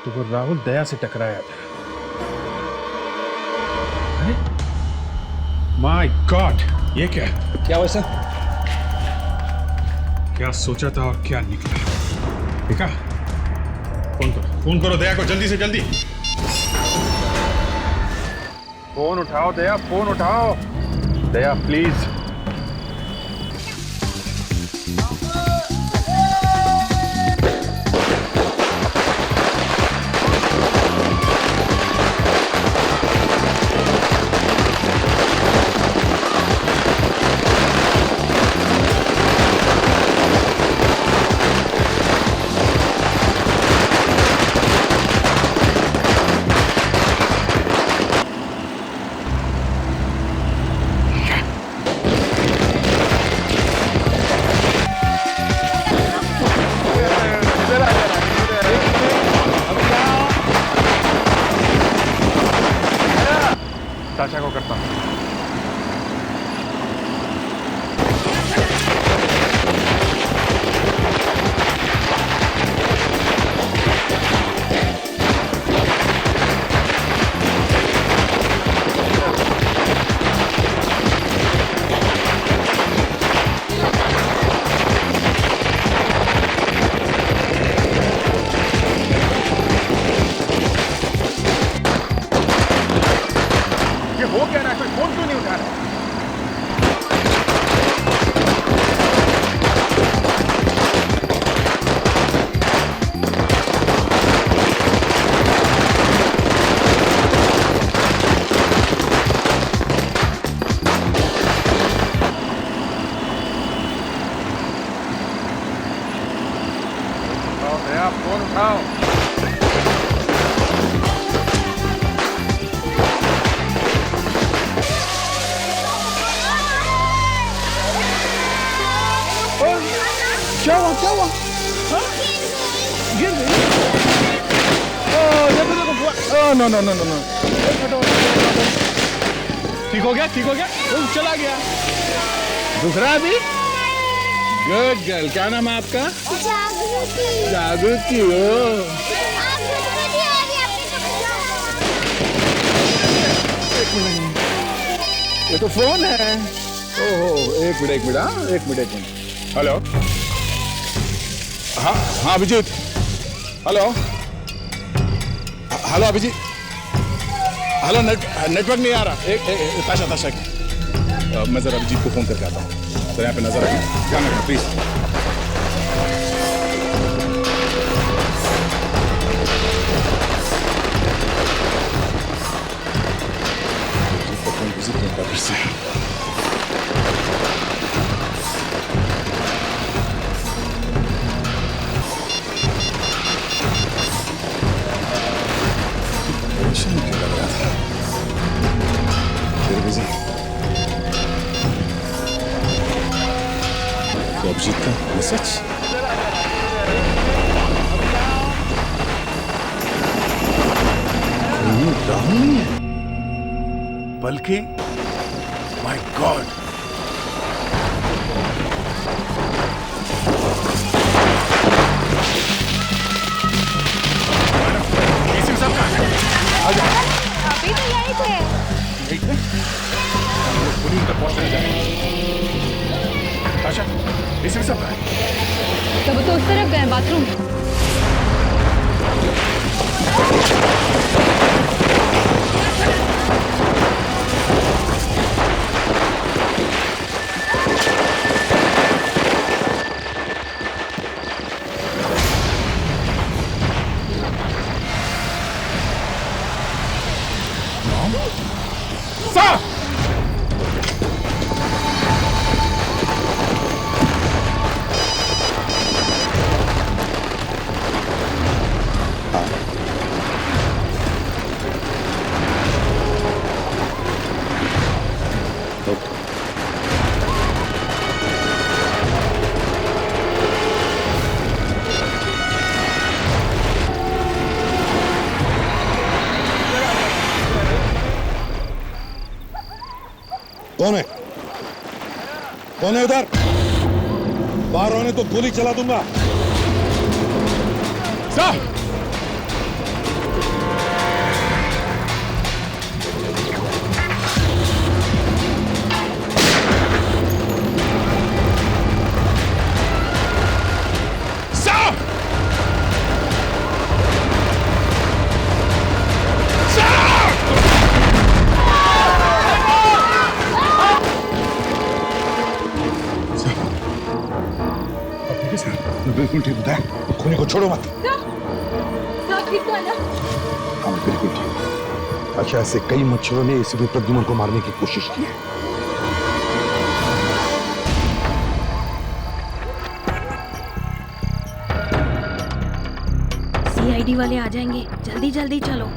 तो वो राहुल दया से टकराया था। माय गॉड, ये क्या हुआ सर? क्या सोचा था और क्या निकला? देखा? फोन करो दया को, जल्दी से जल्दी। फोन उठाओ दया, फोन उठाओ दया प्लीज। आओ। क्या हुआ क्या हुआ? हाँ? गिर गई? देखो देखो बुआ। No no no no no. ठीक हो गया ठीक हो गया? चला गया। दूसरा अभी? Good girl. क्या नाम है आपका? जागृति। जागृति हो। ये तो फोन है। ओहो एक मिनट हाँ एक मिनट। हेलो। हाँ हाँ Abhijit. Hello hello Abhijit. Hello network नहीं आ रहा। एक ताशा ताशा मैं जरा अभिजीत को फोन करके आता हूँ। तो यहाँ पे नजर रखना, ध्यान रखना प्लीज। अभिजीत का फोन बिजी क्यों था फिर से? क्यों लग रहा था? फिर बिजी। तो अभिजीत का मैसेज? राहुल नहीं है बल्कि माय गॉड अभी तो यही थे। पुलिस तक पहुंचने जाएंगे। आशा, इसमें सब है। सब तो उस तरफ गए बाथरूम। कौन है? कौन है उधर? बाहर होने तो गोली चला दूंगा। साहब बिल्कुल ठीक बताया। खूनी को छोड़ो मत। ठीक तो है ना? हाँ बिल्कुल ठीक। अच्छा ऐसे कई मच्छरों ने एसीपी प्रद्युमन को मारने की कोशिश की है। सीआईडी वाले आ जाएंगे, जल्दी जल्दी चलो।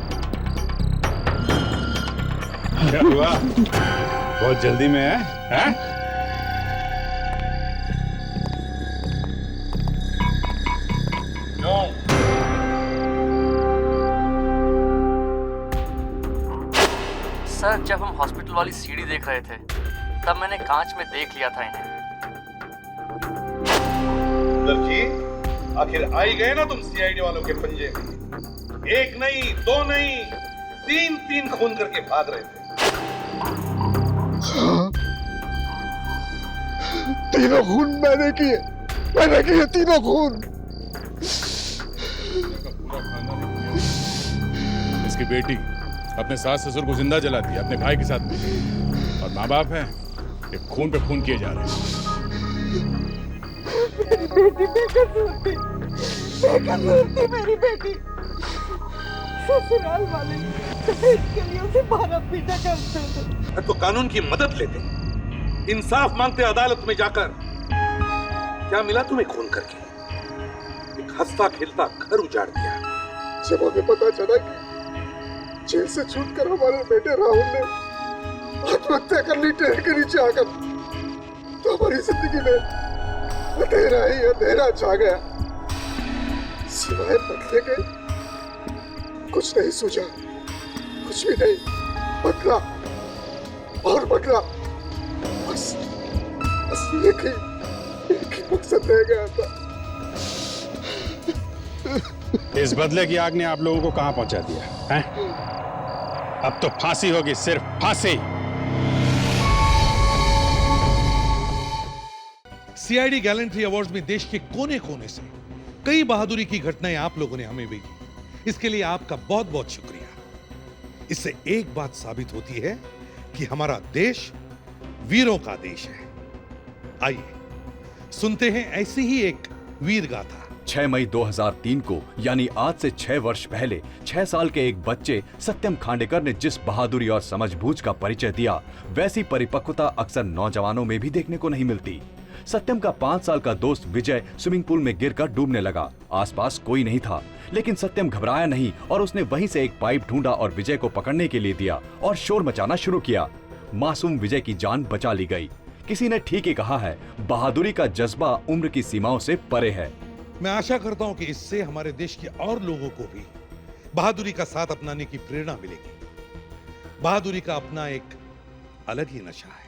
क्या हुआ? बहुत जल्दी में है? सर जब हम हॉस्पिटल वाली सीढ़ी देख रहे थे तब मैंने कांच में देख लिया था इन्हें। जी आखिर आ ही गए ना तुम सीआईडी वालों के पंजे में। एक नहीं दो नहीं तीन खून करके भाग रहे थे। तीनों खून मैंने किए तीनों खून। इसकी बेटी अपने सास ससुर को जिंदा जलाती है अपने भाई के साथ में, और माँ बाप हैं ये खून पे खून किए जा रहे हैं। मेरी बेटी बेकसूर थी मेरी बेटी। ससुराल वाले इसके लिए उसे मारा पीटा करते थे। तो कानून की मदद लेते, इंसाफ मांगते अदालत में जाकर। क्या मिला तुम्हें खून करके? एक हंसता खेलता घर उजाड़ दिया। जब हमें पता चला कि जेल से छूटकर हमारे बेटे राहुल ने आत्महत्या कर ली ट्रेन के नीचे आकर, तो हमारी जिंदगी में अंधेरा ही अंधेरा छा गया। सिवाय बदले के कुछ नहीं सूझा, कुछ भी नहीं। बदला और बदला, बस एक ही मकसद रह गया था। इस बदले की आग ने आप लोगों को कहां पहुंचा दिया है? अब तो फांसी होगी, सिर्फ फांसी। सीआईडी गैलेंट्री अवार्ड्स में देश के कोने कोने से कई बहादुरी की घटनाएं आप लोगों ने हमें भेजी। इसके लिए आपका बहुत बहुत शुक्रिया। इससे एक बात साबित होती है कि हमारा देश वीरों का देश है। आइए सुनते हैं ऐसी ही एक वीर गाथा। 6 मई 2003 को, यानी आज से 6 वर्ष पहले, 6 साल के एक बच्चे सत्यम खांडेकर ने जिस बहादुरी और समझबूझ का परिचय दिया, वैसी परिपक्वता अक्सर नौजवानों में भी देखने को नहीं मिलती। सत्यम का 5 साल का दोस्त विजय स्विमिंग पूल में गिरकर डूबने लगा। आसपास कोई नहीं था, लेकिन सत्यम घबराया नहीं और उसने वहीं से एक पाइप ढूंढा और विजय को पकड़ने के लिए दिया और शोर मचाना शुरू किया। मासूम विजय की जान बचा ली गई। किसी ने ठीक ही कहा है, बहादुरी का जज्बा उम्र की सीमाओं से परे है। मैं आशा करता हूं कि इससे हमारे देश के और लोगों को भी बहादुरी का साथ अपनाने की प्रेरणा मिलेगी। बहादुरी का अपना एक अलग ही नशा है।